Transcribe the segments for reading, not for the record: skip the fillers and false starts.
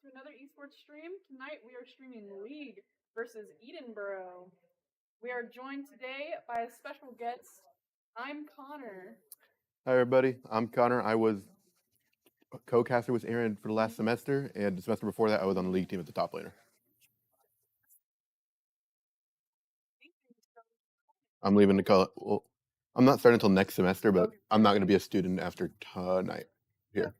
to another esports stream. Tonight we are streaming League versus Edinboro. We are joined today by a special guest. I'm Connor. Hi everybody, I'm Connor. I was a co-caster with Aaron for the last semester, and the semester before that I was on the League team at the top laner. I'm leaving the college. Well, I'm not starting until next semester, but I'm not going to be a student after tonight here.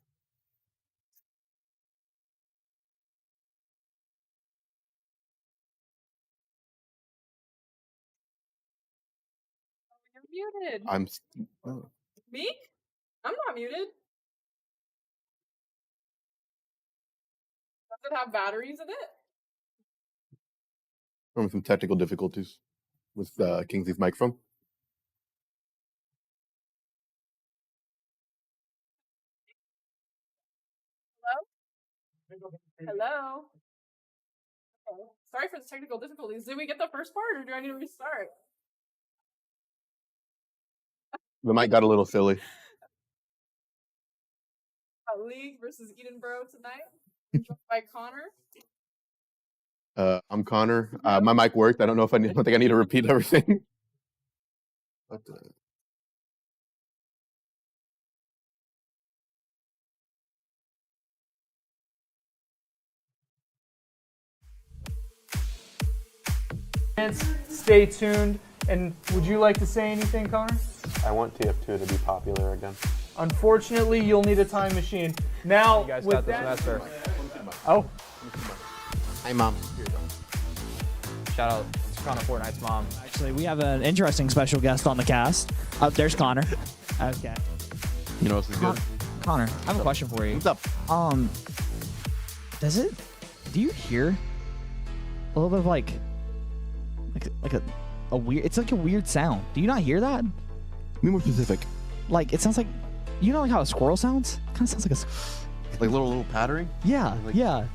You're muted. Oh. Me? I'm not muted. Does it have batteries in it? From some technical difficulties with Kingsley's microphone. Hello? Okay. Sorry for the technical difficulties. Did we get the first part, or do I need to restart? The mic got a little silly. League versus Edinboro tonight. Joined by Connor. I'm Connor. My mic worked. I don't know if I don't think I need to repeat everything. But, Stay tuned. And would you like to say anything, Connor? I want TF2 to be popular again. Unfortunately, you'll need a time machine. Now, You guys with got this that, semester. oh, Hi, Mom. Shout out to Connor Fortnite's mom. Actually, we have an interesting special guest on the cast. There's Connor. Okay. You know what's good? Connor, I have a question for you. What's up? Do you hear a little bit of like a weird, it's like a weird sound. Do you not hear that? Be more specific. Like, it sounds like, you know like how a squirrel sounds? Kind of sounds like a, Like little pattering? yeah, Like- yeah.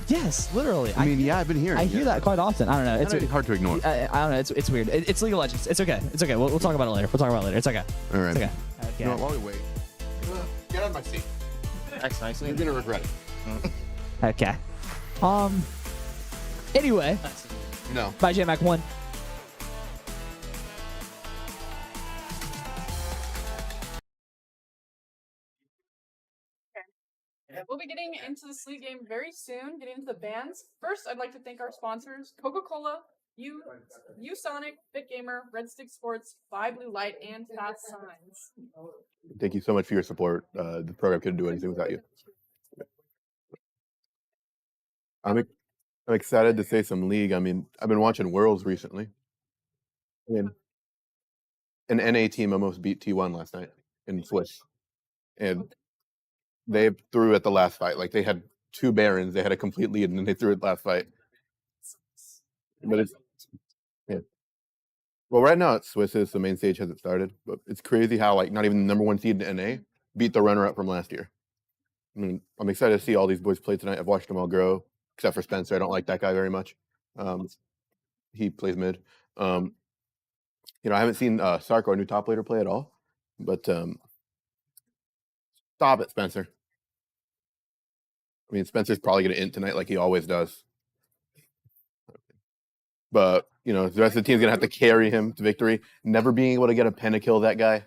Yes, literally. I mean, yeah, I've been hearing. I hear that quite often. I don't know. It's hard to ignore. I don't know. It's weird. It's League of Legends. It's okay. It's okay. We'll talk about it later. It's okay. All right. It's okay. You know what, while we wait, get out of my seat. That's nice. You're gonna regret it. Okay. Anyway, No. by JMac 1. We'll be getting into this league game very soon, getting into the bans. First, I'd like to thank our sponsors, Coca-Cola, Sonic, BitGamer, Red Stick Sports, Buy Blue Light, and Fast Signs. Thank you so much for your support. The program couldn't do anything without you. I'm excited to say some League. I mean, I've been watching Worlds recently. I mean, an NA team almost beat T1 last night in Swiss. And they threw at the last fight. Like, they had 2 Barons. They had a complete lead, and then they threw it last fight. But it's... Yeah. Well, right now it's Swiss. The main stage hasn't started. But it's crazy how, like, not even the #1 seed in NA beat the runner-up from last year. I mean, I'm excited to see all these boys play tonight. I've watched them all grow, except for Spencer. I don't like that guy very much. He plays mid. You know, I haven't seen Sark, our new top laner, play at all. But stop it, Spencer. I mean, Spencer's probably going to int tonight like he always does. But, you know, the rest of the team's going to have to carry him to victory. Never being able to get a pentakill, that guy. I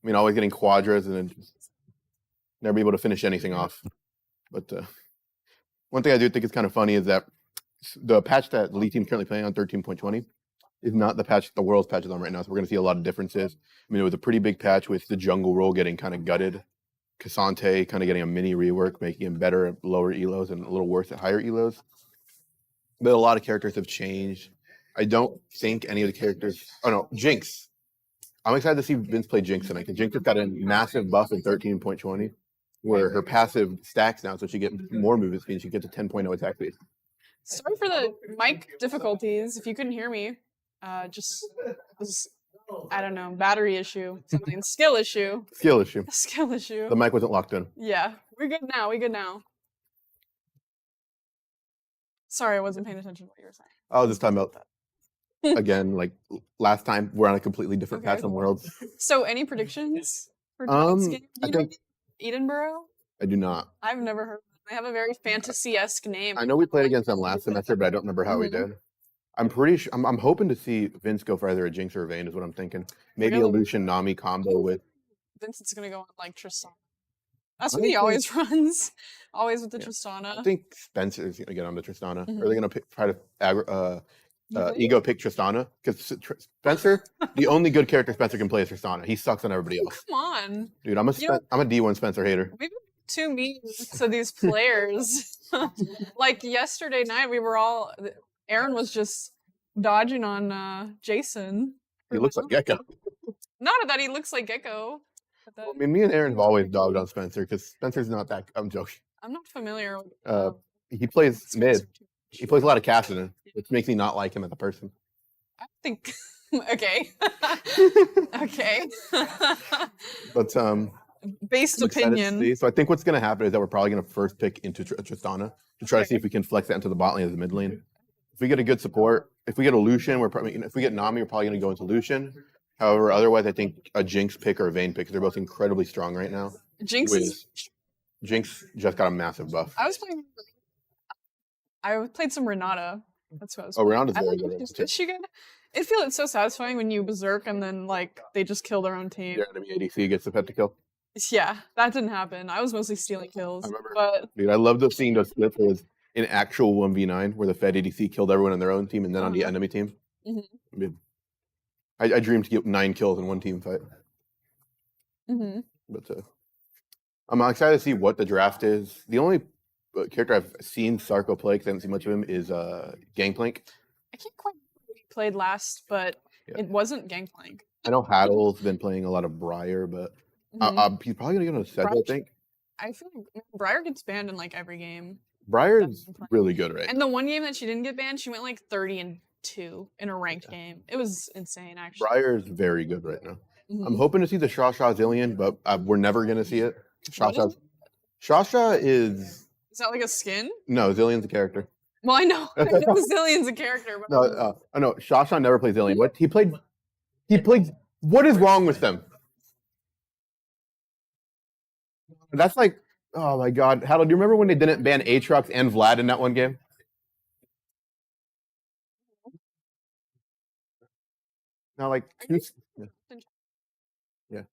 mean, always getting quadras and then just never be able to finish anything off. But one thing I do think is kind of funny is that the patch that the League team's currently playing on, 13.20, is not the patch the World's patch is on right now. So we're going to see a lot of differences. I mean, it was a pretty big patch with the jungle role getting kind of gutted. Cassante kind of getting a mini rework, making him better at lower elos and a little worse at higher elos. But a lot of characters have changed. I don't think any of the characters... Oh, no, Jinx. I'm excited to see Vince play Jinx tonight, because Jinx has got a massive buff in 13.20, where her passive stacks now, so she gets more movement speed, she gets a 10.0 attack speed. Sorry for the mic difficulties. If you couldn't hear me, just I don't know, battery issue, something, skill issue. Skill issue. Skill issue. The mic wasn't locked in. Yeah, we're good now. Sorry, I wasn't paying attention to what you were saying. I was just talking about, again, like last time, we're on a completely different patch than Worlds. So, any predictions for tonight's game? Do I you know think Edinboro? I do not. I've never heard of They have a very fantasy-esque name. I know we played against them last semester, but I don't remember how we did. I'm pretty sure. I'm hoping to see Vince go for either a Jinx or a Vayne is what I'm thinking. Maybe a Really? Lucian Nami combo with. Vincent's gonna go on like Tristana. That's I what he think- always runs. Always with the Yeah. Tristana. I think Spencer is gonna get on the Tristana. Mhm. Or they're gonna try to You ego pick Tristana because Spencer, the only good character Spencer can play is Tristana. He sucks on everybody else. Come on. Dude, I'm a You know- I'm a D1 Spencer hater. We've been too mean to these players. Like yesterday night, we were all. Aaron was just dodging on Jason. He looks like Gecko. Not that he looks like Gecko. But that, I mean, me and Aaron have always dogged on Spencer because Spencer's not that. I'm joking. I'm not familiar with. He plays mid. Spencer too much. He plays a lot of Cassidy, which makes me not like him as a person. I think. Okay. Okay. But Based I'm excited to opinion. see. So I think what's going to happen is that we're probably going to first pick into Tristana to try to see if we can flex that into the bot lane as the mid lane. If we get a good support, if we get a Lucian, we're probably. If we get Nami, we're probably going to go into Lucian. However, otherwise, I think a Jinx pick or a Vayne pick. They're both incredibly strong right now. Jinx is. Jinx just got a massive buff. I was playing. I played some Renata. That's what I was. Oh, playing. Renata's I very don't know, good. Is she good? It feels it's so satisfying when you berserk and then like they just kill their own team. Your enemy ADC gets the pet to kill. Yeah, that didn't happen. I was mostly stealing kills. I remember. But Dude, I love seeing those splits where it was an actual 1v9 where the Fed ADC killed everyone on their own team and then on the enemy team. Mhm. I mean, I dreamed to get 9 kills in one team fight. But I'm excited to see what the draft is. The only character I've seen Sarko play, because I haven't seen much of him, is Gangplank. I can't quite remember who he played last, but Yeah. it wasn't Gangplank. I know Haddle's been playing a lot of Briar, but Mhm. he's probably going to get on a set, I Briar- think. I feel like Briar gets banned in like every game. Briar's really good right And the one game that she didn't get banned, she went like 30-2 in a ranked game. It was insane, actually. Briar's very good right now. Mhm. I'm hoping to see the Shasha Zillion, but we're never going to see it. What is Shasha is... Is that like a skin? No, Zillion's a character. Well, I know. I know Zillion's a character, but No, I know. Shasha never plays Zillion. What he played? What is wrong with them? That's like, oh my god, Haddle, do you remember when they didn't ban Aatrox and Vlad in that one game? Now, like, Are you- yeah.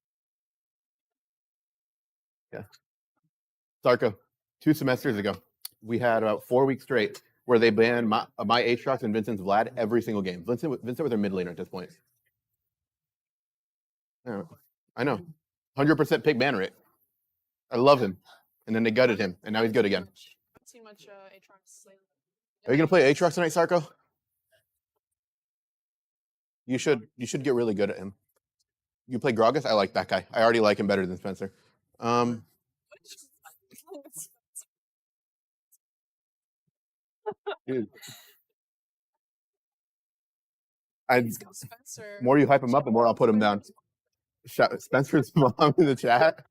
Sarko, 2 semesters ago, we had about 4 weeks straight where they banned my Aatrox and Vincent's Vlad every single game. Vincent was their mid laner at this point. Yeah, I know. 100% pick ban rate. I love him. And then they gutted him, and now he's good again. I haven't seen much Aatrox lately. Are you gonna play Aatrox tonight, Sarko? You should get really good at him. You play Gragas? I like that guy. I already like him better than Spencer. Dude. Let's go, Spencer. More you hype him up, the more I'll put him down. Spencer's mom in the chat.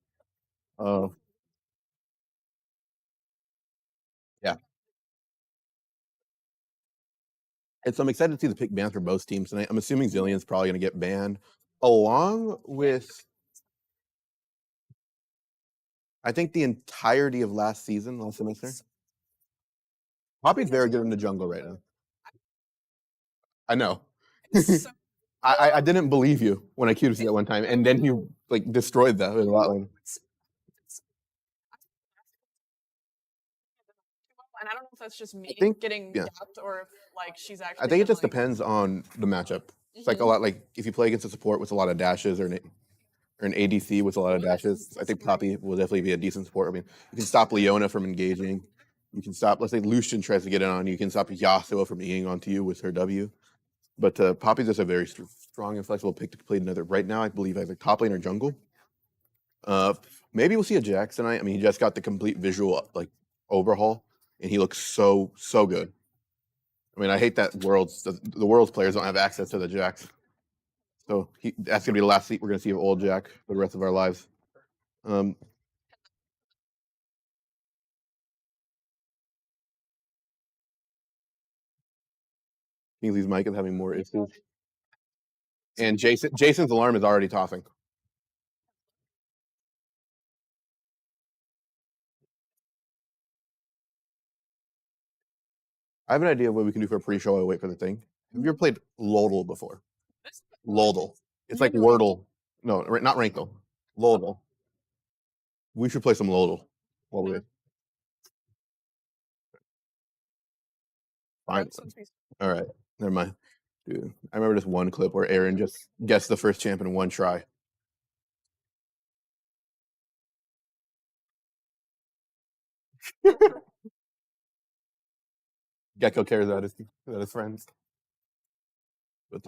Oh. Yeah. And so I'm excited to see the pick bans for both teams tonight. I'm assuming Zillion's probably going to get banned, along with, I think, the entirety of last semester. Poppy's very good in the jungle right now. I know. So- I didn't believe you when I queued you that one time, and then you like destroyed that with a lot line. And I don't know if that's just me think- getting yeah. gapped or if like she's actually. I think it just like, depends on the matchup. It's like a Mhm. lot like if you play against a support with a lot of dashes or an ADC with a lot of dashes, I think Poppy will definitely be a decent support. I mean, you can stop Leona from engaging. You can stop, let's say Lucian tries to get in on you. You can stop Yasuo from eating onto you with her W. But Poppy's just a very strong and flexible pick to play another. Right now, I believe either top lane or jungle. Maybe we'll see a Jax tonight. I mean, he just got the complete visual like overhaul, and he looks so good. I mean, I hate that the world's players don't have access to the Jax. So that's gonna be the last seat we're gonna see of old Jack for the rest of our lives. Kingsley's mic is having more issues. And Jason's alarm is already tossing. I have an idea of what we can do for a pre-show while I wait for the thing. Have you ever played Lodel before? Lodel. It's like Wordle. No, not Rankle. Lodel. We should play some Lodel while we wait. Fine. All right. Never mind. Dude, I remember this one clip where Aaron just guessed the first champ in one try. Gecko cares about his friends. But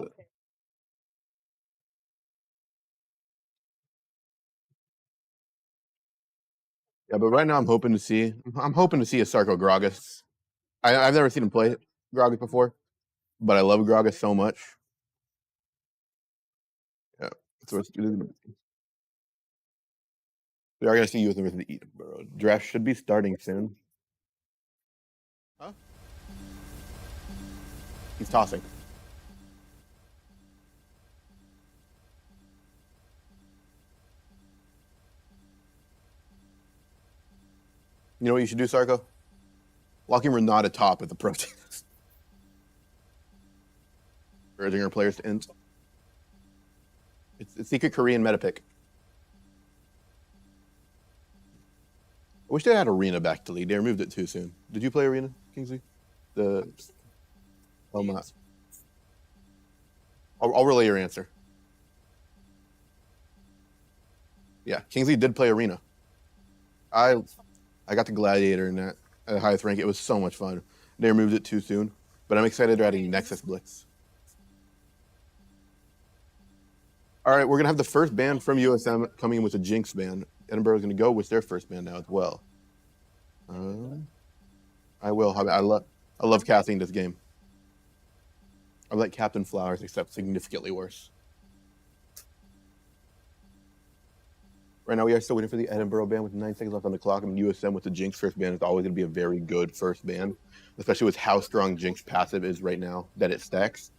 yeah, but right now I'm hoping to see a Sarko Gragas. I've never seen him play Gragas before, but I love Gragas so much. Yeah, so we are gonna see U.S. University Edinboro. Draft should be starting soon. Huh? He's tossing. You know what you should do, Sarko? Locking Renata top at the pro teams. Urging our players to int. It's secret Korean meta pick. I wish they had Arena back to lead. They removed it too soon. Did you play Arena, Kingsley? Oh my. I'll relay your answer. Yeah, Kingsley did play Arena. I got the Gladiator in that at the highest rank. It was so much fun. They removed it too soon, but I'm excited they're adding Nexus Blitz. All right, we're gonna have the first ban from USM coming in with a Jinx ban. Edinboro is gonna go with their first ban now as well. I will. I love casting this game. I like Captain Flowers, except significantly worse. Right now, we are still waiting for the Edinboro ban with 9 seconds left on the clock. And USM with the Jinx first ban is always going to be a very good first ban, especially with how strong Jinx passive is right now that it stacks.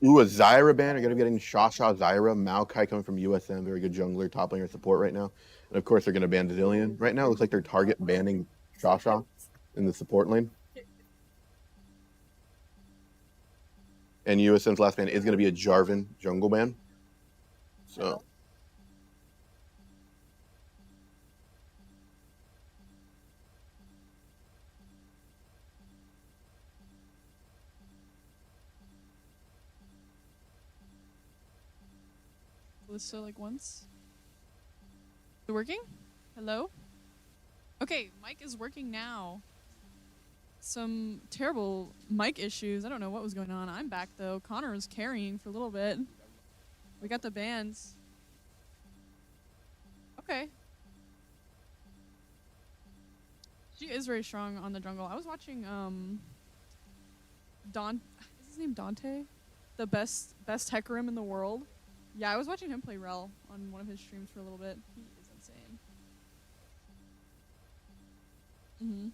Ooh, a Zyra ban. You're going to be getting Shasha, Zyra, Maokai coming from USM. Very good jungler, top laner support right now. And of course, they're going to ban Zillion. Right now, it looks like they're target banning Shasha in the support lane. And USM's last ban is going to be a Jarvan jungle ban. So. So like once. Is it working? Hello? Okay, mic is working now. Some terrible mic issues. I don't know what was going on. I'm back though. Connor was carrying for a little bit. We got the bands. Okay. She is very strong on the jungle. I was watching is his name Dante? The best Hecarim in the world. Yeah, I was watching him play Rel on one of his streams for a little bit. He is insane. Mm-hmm.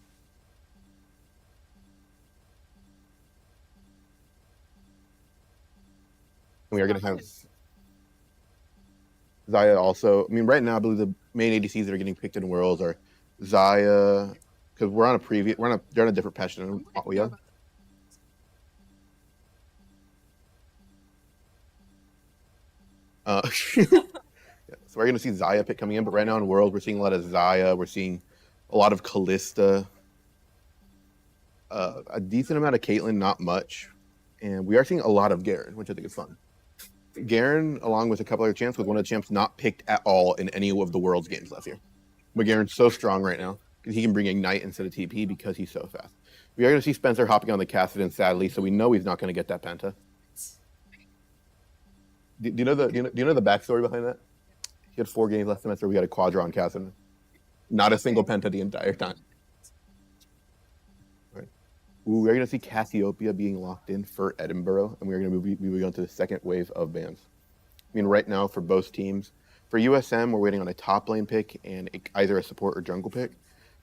We are going to have Xayah also. I mean, right now, I believe the main ADCs that are getting picked in Worlds are Xayah, because we're on a preview. They're on a different patch than we are. Yeah, so we're going to see Xayah pick coming in, but right now in World, we're seeing a lot of Xayah. We're seeing a lot of Kalista. A decent amount of Caitlyn, not much. And we are seeing a lot of Garen, which I think is fun. Garen, along with a couple other champs, was one of the champs not picked at all in any of the World's games last year. But Garen's so strong right now because he can bring Ignite instead of TP because he's so fast. We are going to see Spencer hopping on the Kassadin, sadly, so we know he's not going to get that Penta. Do you know the backstory behind that? He had 4 games last semester. We got a Quadra on Kassadin. Not a single Penta the entire time. All right. Ooh, we're going to see Cassiopeia being locked in for Edinboro, and we're going to be moving on to the second wave of bans. I mean, right now for both teams, for USM, we're waiting on a top lane pick and either a support or jungle pick.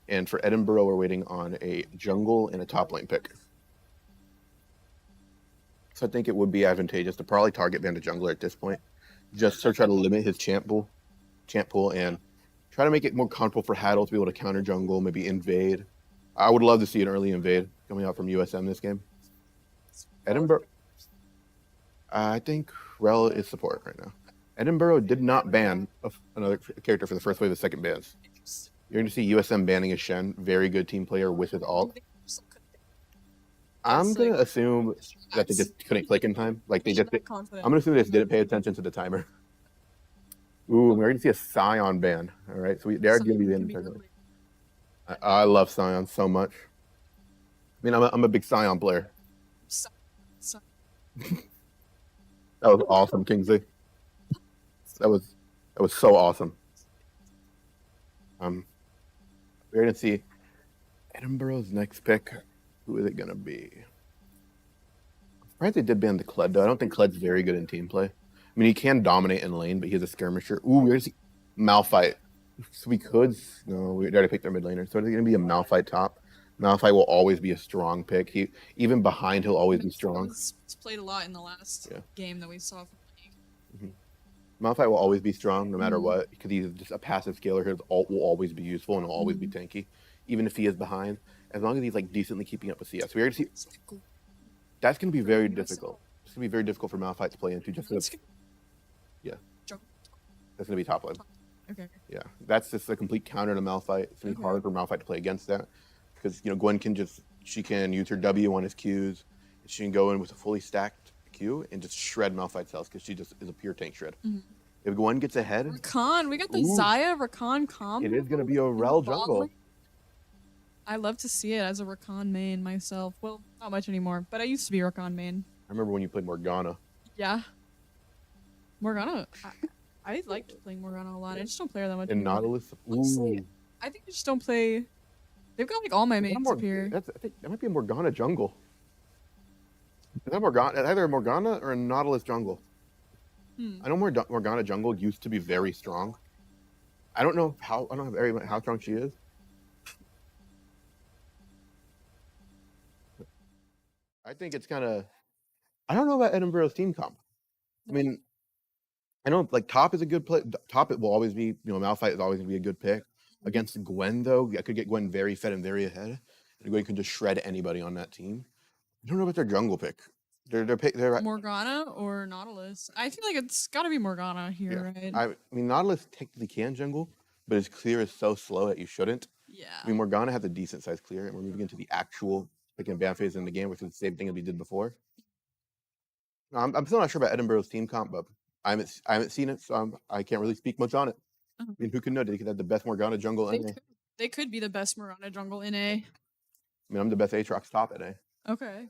And for Edinboro, we're waiting on a jungle and a top lane pick. So I think it would be advantageous to probably target ban the jungler at this point, just to try to limit his champ pool, and try to make it more comfortable for Haddle to be able to counter jungle, maybe invade. I would love to see an early invade coming out from USM this game. Edinboro. I think Rel is support right now. Edinboro did not ban another character for the first wave of second bans. You're going to see USM banning a Shen, very good team player with his ult. I'm going to assume that they just couldn't click in time. Like I'm going to assume they just didn't pay attention to the timer. Ooh, we're going to see a Scion ban. All right, so they're going to be in the tournament. I love Scion so much. I mean, I'm a big Scion player. That was awesome, Kingsley. That was so awesome. We're gonna see Edinboro's next pick. Who is it gonna be? I'm surprised they did ban the Kled though. I don't think Kled's very good in team play. I mean, he can dominate in lane, but he's a skirmisher. Ooh, we're gonna see Malphite. So we could. No, we already picked their mid laner. So it's gonna be a Malphite top. Malphite will always be a strong pick. Even behind, he'll always be strong. It's played a lot in the last game that we saw from the league. Malphite will always be strong no matter what, because he's just a passive scaler. His ult will always be useful and will always be tanky, even if he is behind. As long as he's like decently keeping up with CS. We already see that's going to be very difficult. It's going to be very difficult for Malphite to play into. Just that's going to be top lane. Okay. Yeah, that's just a complete counter to Malphite. It's going to be hard for Malphite to play against that. Because, Gwen can she can use her W on his Qs. She can go in with a fully stacked Q and just shred Malphite's health because she just is a pure tank shred. If Gwen gets ahead... Rakan, we got the Xayah Rakan combo. It is going to be a Rel jungle. I love to see it as a Rakan main myself. Well, not much anymore, but I used to be a Rakan main. I remember when you played Morgana. Yeah. Morgana, I liked playing Morgana a lot. I just don't play her that much And anymore. Nautilus... Honestly, I think I just don't play... They've got like all my mains up here. I think that might be a Morgana jungle. Is that Morgana? Either a Morgana or a Nautilus jungle. I know Morgana jungle used to be very strong. I don't know how strong she is. I think it's kind of. I don't know about Edinboro's team comp. I mean, I know like top is a good play. Top it will always be. Malphite is always going to be a good pick. Against Gwen, though, I could get Gwen very fed and very ahead. And Gwen can just shred anybody on that team. I don't know about their jungle pick. They're Morgana or Nautilus? I feel like it's got to be Morgana here, right? I mean, Nautilus technically can jungle, but his clear is so slow that you shouldn't. Yeah. I mean, Morgana has a decent sized clear, and we're moving into the actual picking ban phase in the game, which is the same thing that we did before. I'm still not sure about Edinboro's team comp, but I haven't seen it, so I can't really speak much on it. I mean, who can know? They could have the best Morgana jungle in A. They could be the best Morgana jungle in A. I mean, I'm the best Aatrox top in A. Okay.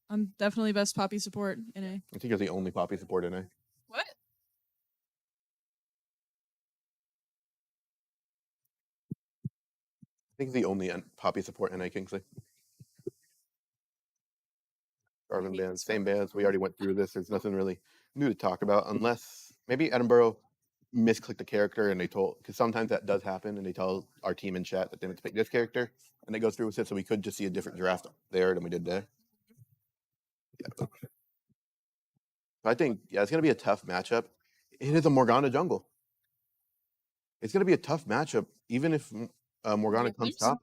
I'm definitely best Poppy support in A. I think you're the only Poppy support in A. What? I think the only Poppy support in A, Kingsley. Garvin bands, same bands. We already went through this. There's nothing really new to talk about, unless maybe Edinboro misclicked the character and they told, because sometimes that does happen, and they tell our team in chat that they meant to pick this character, and they go through with it, so we could just see a different draft there than we did there. Yeah. I think, it's going to be a tough matchup. It is a Morgana jungle. It's going to be a tough matchup, even if Morgana comes top.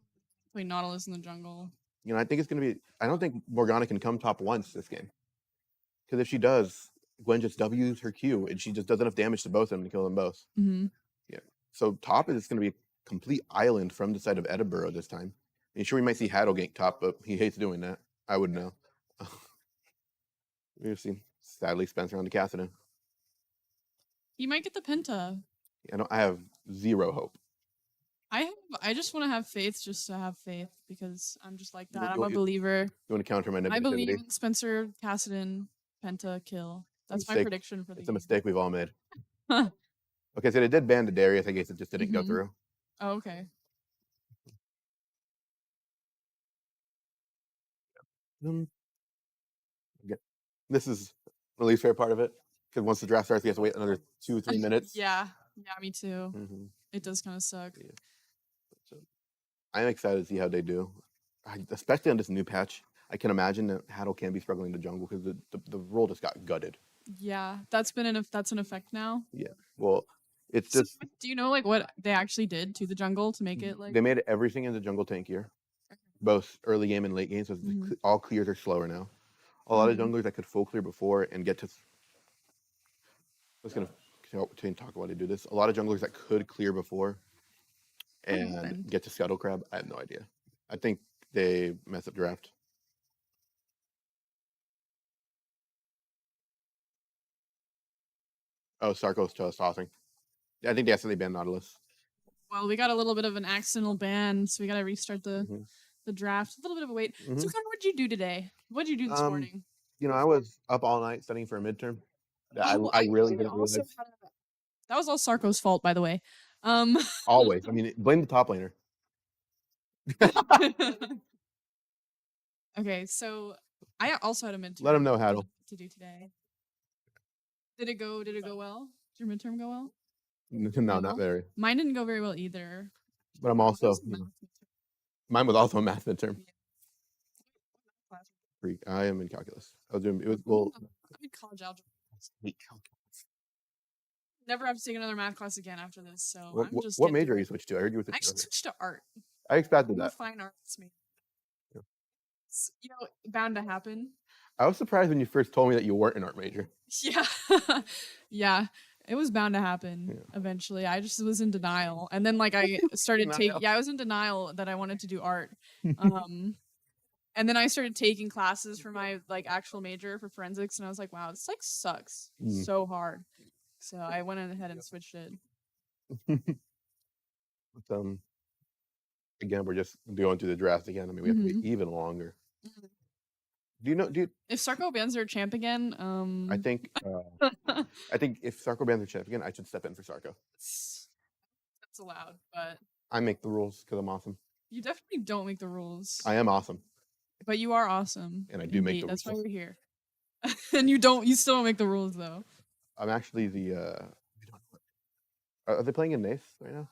Play Nautilus in the jungle. I think it's going to be... I don't think Morgana can come top once this game. Because if she does, Gwen just W's her Q, and she just does enough damage to both of them to kill them both. Yeah. So top is going to be a complete island from the side of Edinboro this time. I mean, sure, we might see Haddle gank top, but he hates doing that. I would know. We've seen, sadly, Spencer on the Cassidy. He might get the Penta. I have zero hope. I just want to have faith just to have faith, because I'm just like that. I'm You- a believer. You want to counter my negativity? I believe in Spencer Cassidy Penta kill. That's my Mistake. prediction for the It's a game. mistake we've all made. Okay, so they did ban the Darius. I guess it just didn't go through. Oh, okay. Okay. This is the least fair part of it, because once the draft starts, we have to wait another 2-3 minutes. Yeah, me too. Mhm. It does kind of suck. Yeah. So, I'm excited to see how they do, especially on this new patch. I can imagine that Haddle can be struggling in the jungle because the role just got gutted. Yeah, that's an effect now. Yeah. Well, it's So, just do you know like what they actually did to the jungle to make it like? they made everything in the jungle tankier. both early game and late game, so all clears are slower now. A lot of junglers that could full clear before and get to. I was gonna talk about how to do this. A lot of junglers that could clear before and get to Scuttle Crab. I have no idea. I think they mess up draft. Oh, Sarko's tossing. I think they accidentally banned Nautilus. Well, we got a little bit of an accidental ban, so we got to restart the draft. A little bit of a wait. So, Connor, what'd you do today? What'd you do this morning? You know, I was up all night studying for a midterm. I really didn't realize. That was all Sarko's fault, by the way. Always. I mean, blame the top laner. Okay, so I also had a midterm. Let him know, Haddle. To do today. Did it go well? Did your midterm go well? No, not very. Mine didn't go very well either. But I'm also. Mine was also a math midterm. Freak. I am in calculus. I was doing. It was well. I'm in college algebra. Never have to take another math class again after this. So what major you switched to? I heard you with. I actually switched to art. I expected that. Fine arts major. Yeah. It's, bound to happen. I was surprised when you first told me that you weren't an art major. Yeah, yeah. It was bound to happen eventually. I just was in denial. And then I started taking I was in denial that I wanted to do art. And then I started taking classes for my actual major for forensics, and I was like, wow, this sucks so hard. So I went ahead and switched it. Again, we're just going through the draft again. I mean, we have to be even longer. Do you if Sarko bans their champ again? I think if Sarko bans their champ again, I should step in for Sarko. That's allowed, but I make the rules because I'm awesome. You definitely don't make the rules. I am awesome. But you are awesome. And I do make the rules. That's why we're here. And you still don't make the rules though. I'm actually the are they playing in NACE right now?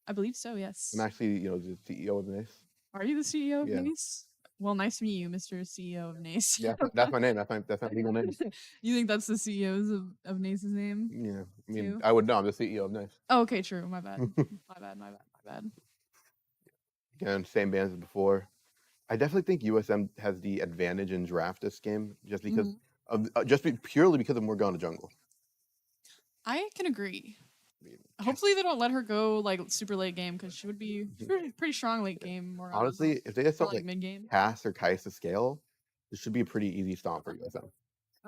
I believe so, yes. I'm actually, the CEO of NACE. Are you the CEO of NACE? Well, nice to meet you, Mr. CEO of NACE. Yeah, that's my name. That's my legal name. You think that's the CEO's of NACE's name? Yeah. I mean, I would know. I'm the CEO of NACE. Oh, okay, true. My bad. my bad. Again, same bands as before. I definitely think USM has the advantage in draft this game just because of purely because of Morgana to jungle. I can agree. Hopefully they don't let her go super late game because she would be pretty strong late game. Honestly, if they just don't mid game, Cass or Kais to scale, this should be a pretty easy stomp for USM.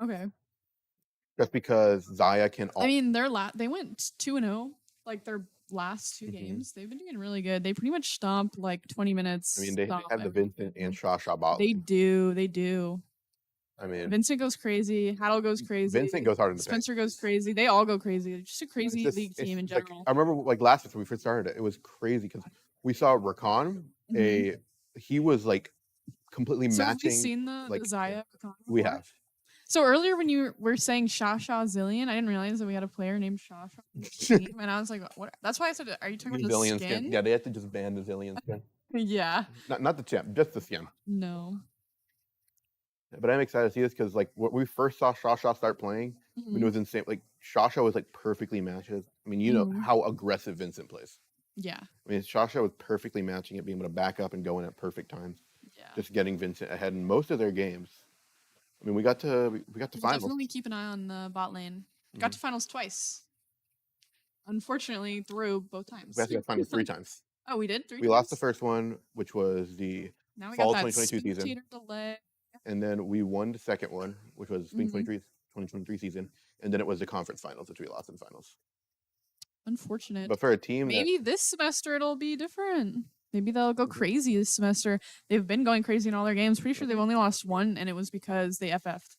Okay. Just because Zaya can. I mean, they went 2-0 their last two games. They've been doing really good. They pretty much stomp 20 minutes. I mean, they have the Vincent and Shasha bot. They do. I mean, Vincent goes crazy. Haddle goes crazy. Vincent goes hard in the paint. Spencer goes crazy. They all go crazy. It's just a crazy league team in general. I remember last year when we first started it was crazy because we saw Rakan. He was completely matching. Have we seen the Zaya? We have. So earlier when you were saying Shasha Zillion, I didn't realize that we had a player named Shasha on the team, and I was like, "What?" That's why I said, "Are you talking about the Zillion skin?" Yeah, they have to just ban the Zillion skin. Yeah. Not the champ, just the skin. No. But I'm excited to see this because when we first saw Shasha start playing, I mean, it was insane. Shasha was perfectly matched. I mean, you know how aggressive Vincent plays. Yeah. I mean, Shasha was perfectly matching it, being able to back up and go in at perfect times. Yeah. Just getting Vincent ahead in most of their games. I mean, we got to finals. Definitely keep an eye on the bot lane. Got to finals twice. Unfortunately, through both times. We have to get finals 3 times. Oh, we did 3 times? We lost the first one, which was the fall 2022 season. Delay. And then we won the second one, which was 2023 season. And then it was the conference finals, which we lost in finals. Unfortunate. But for a team maybe this semester it'll be different. Maybe they'll go crazy this semester. They've been going crazy in all their games. Pretty sure they've only lost one, and it was because they FF'd.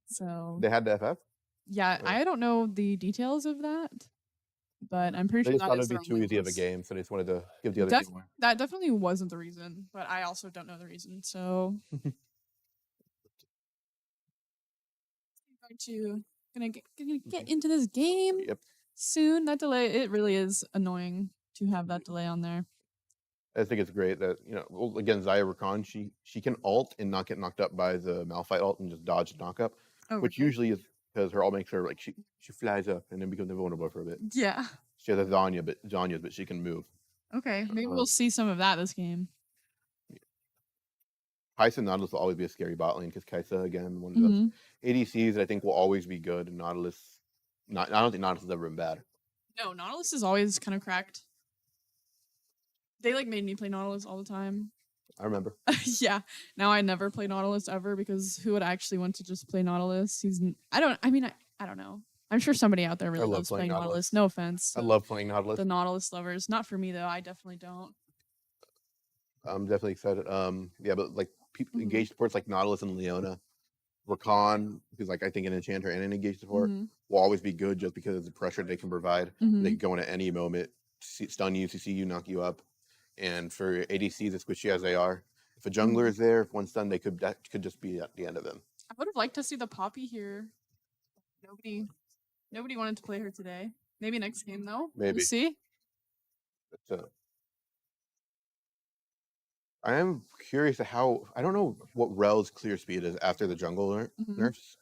So they had to FF? Yeah, I don't know the details of that, but I'm pretty sure they just thought it'd be too easy of a game, so they just wanted to give the other team more. That definitely wasn't the reason, but I also don't know the reason. So gonna get into this game soon. That delay, it really is annoying to have that delay on there. I think it's great that, again, Zaya Rakan, she can ult and not get knocked up by the Malphite ult and just dodge the knockup, which usually is because her ult makes her she flies up and then becomes invulnerable for a bit. Yeah. She has a Zanya, but she can move. Okay, maybe we'll see some of that this game. Kai'Sa and Nautilus will always be a scary bot lane because Kai'Sa, again, one of Mm-hmm. those ADCs that I think will always be good. And Nautilus, I don't think Nautilus has ever been bad. No, Nautilus is always kind of cracked. They like made me play Nautilus all the time. I remember. Yeah. Now I never play Nautilus ever because who would actually want to just play Nautilus? I don't know. I'm sure somebody out there really love loves playing playing Nautilus. Nautilus. No offense. I to love playing Nautilus. the Nautilus lovers. Not for me though. I definitely don't. I'm definitely excited. Yeah, but like people Mhm. engaged supports like Nautilus and Leona, Rakan, who's like I think an enchanter and an engaged support Mhm. will always be good just because of the pressure they can provide. Mhm. They can go in at any moment, stun you, CC you, knock you up. And for ADCs as squishy as they are, if a jungler is there, if one stun, that could just be at the end of them. I would have liked to see the Poppy here. Nobody wanted to play her today. Maybe next game though. Maybe. We'll see. But, I am curious to how I don't know what Rel's clear speed is after the jungle Mhm. nerfs.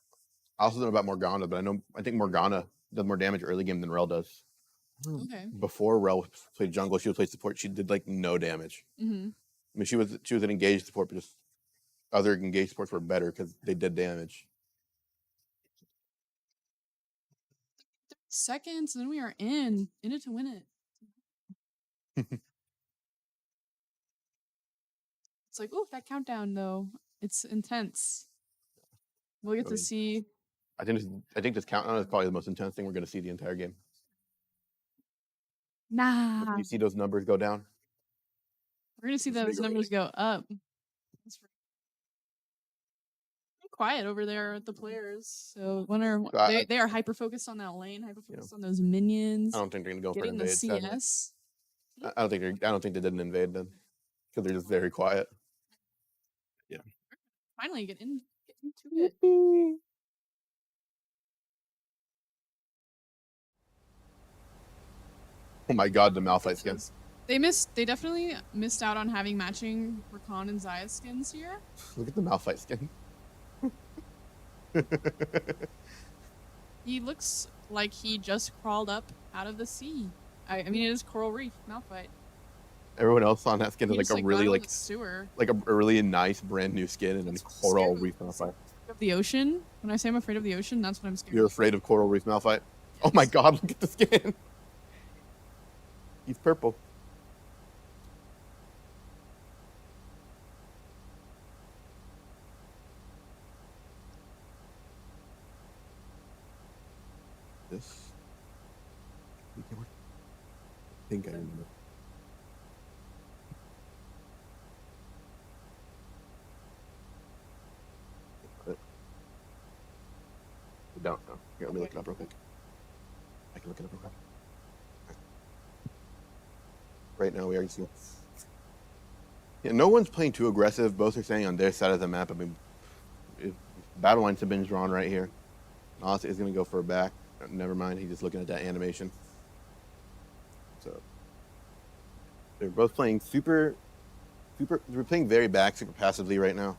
I also know about Morgana, but I think Morgana does more damage early game than Rel does. Okay. Before Rel played jungle, she would play support. She did like no damage. Mm-hmm. I mean, she was an engaged support, but just other engaged supports were better because they did damage. Seconds, and then we are in it to win it. It's like, oh, that countdown though. It's intense. We'll get I to mean, see. I think this countdown is probably the most intense thing we're going to see the entire game. Nah, When you see those numbers go down. we're gonna see it's those bigger numbers go up. It's pretty quiet over there at the players. So they are hyper focused on that lane, hyper focused on those minions. I don't think they're going to go for an Getting the invade. sadly. CS. I don't think they did an invade then because they're just very quiet. Yeah. Finally get into it. Oh my god, the Malphite skin. They definitely missed out on having matching Rakan and Xayah skins here. Look at the Malphite skin. He looks like he just crawled up out of the sea. I mean, it is Coral Reef Malphite. Everyone else on that skin He is just, like a really got out of like the sewer. like a really nice brand new skin and then That's coral scary. reef Malphite. Of the ocean. When I say I'm afraid of the ocean, that's what I'm scared You're of. afraid of coral reef Malphite? Oh my god, look at the skin. He's purple. This. I think I remember. I don't know. Here, let me look it up real quick. I can look it up real quick. Right now, we already see. Yeah, no one's playing too aggressive. Both are staying on their side of the map. I mean, battle lines have been drawn right here. Nas is going to go for a back. Never mind. He's just looking at that animation. So they're both playing super. They're playing very back, super passively right now.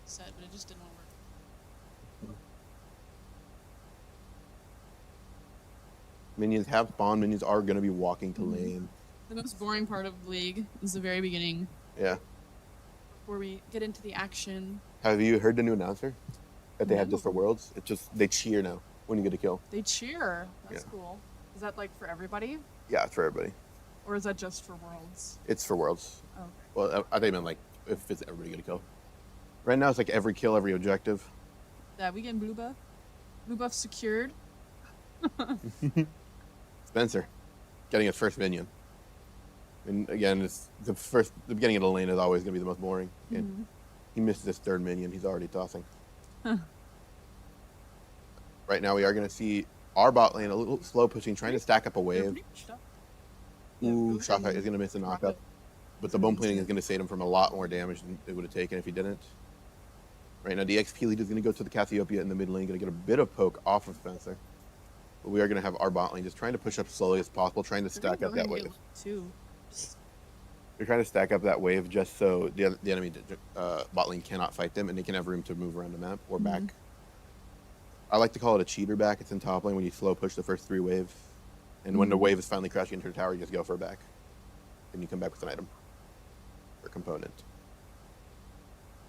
Said, but it just didn't want to work. Minions have spawned. Minions are going to be walking to lane. The most boring part of the league is the very beginning. Yeah. Before we get into the action. Have you heard the new announcer that they have No. just for Worlds? It's just they cheer now when you get a kill. They cheer. That's Yeah. cool. Is that like for everybody? Yeah, it's for everybody. Or is that just for Worlds? It's for Worlds. Oh, okay. Well, I think meant like if it's everybody get a kill. Right now, it's like every kill, every objective. Yeah, we getting blue buff. Blue buff secured. Spencer getting his first minion. And again, it's the beginning of the lane is always going to be the most boring. And he missed his third minion. He's already tossing. Huh. Right now, we are going to see our bot lane a little slow pushing, trying to stack up a They're wave. pretty pushed up. Yeah, Ooh, Blue Shaka Buff is going to miss a rock knockup. it. But the bone plating is going to save him from a lot more damage than it would have taken if he didn't. Right now, the XP lead is going to go to the Cassiopeia in the mid lane, going to get a bit of poke off of Spencer. But we are going to have our bot lane just trying to push up slowly as possible, trying to They're gonna stack go up ahead that and wave. get two. They're trying to stack up that wave just so the enemy bot lane cannot fight them and they can have room to move around the map or back. I like to call it a cheater back. It's in top lane when you slow push the first three waves. And when the wave is finally crashing into the tower, you just go for a back. and you come back with an item or component.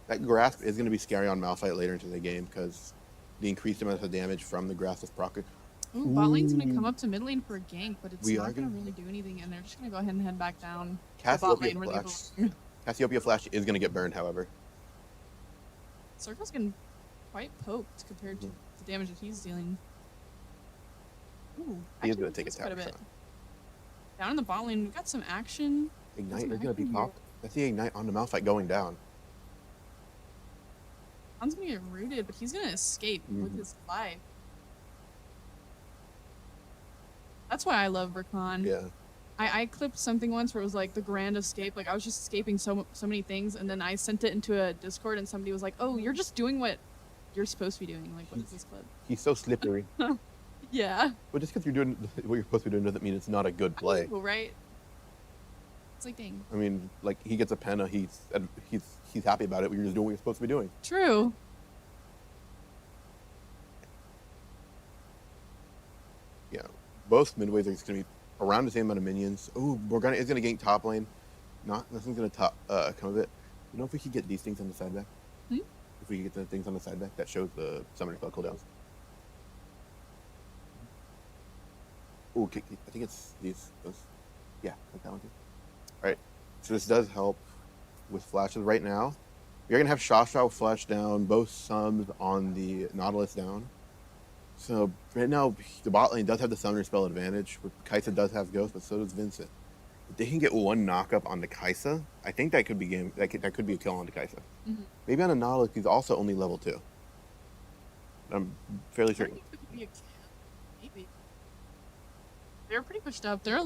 That grasp is going to be scary on Malphite later into the game because the increased amount of damage from the grasp is proc. Ooh, bot lane's gonna come up to mid lane for a gank, but it's We not are gonna gonna- really do anything, and they're just gonna go ahead and head back down to bot lane where they Cassiopeia belong. Cassiopeia Flash is going to get burned, however. Circle's getting quite poked compared to the damage that he's dealing. Ooh, He is actually, going to take a that's quite tower bit. shot. Down in the bot lane, we've got some action. Ignite some is going to be action here. popped. That's the Ignite on the Malphite going down. Han's gonna get rooted, but he's gonna escape with Mhm. his life. That's why I love Rakan. Yeah. I clipped something once where it was like the grand escape. Like I was just escaping so many things, and then I sent it into a Discord, and somebody was like, "Oh, you're just doing what you're supposed to be doing." Like, what is this clip? He's so slippery. Yeah. But just because you're doing what you're supposed to be doing doesn't mean it's not a good play. Cool, right? It's like, dang. I mean, like he gets a penna, he's happy about it. But you're just doing what you're supposed to be doing. True. Yeah, both midways are just gonna be around the same amount of minions. Ooh, Morgana is gonna gank top lane. Nothing's gonna come of it. You know if we could get these things on the side back? Hmm? If we could get the things on the side back that shows the summoner spell cooldowns. Ooh, I think it's those. Yeah, like that one too. All right, so this does help with flashes right now. You're gonna have Shasha flash down, both sums on the Nautilus down. So right now, the bot lane does have the summoner spell advantage. Kaisa does have Ghost, but so does Vincent. If they can get one knockup on the Kaisa, I think that could be game. That could be a kill on the Kaisa. Mhm. Maybe on a Nautilus, he's also only level 2. I'm fairly I certain. think it could be a camp. Maybe. They're pretty pushed up. They're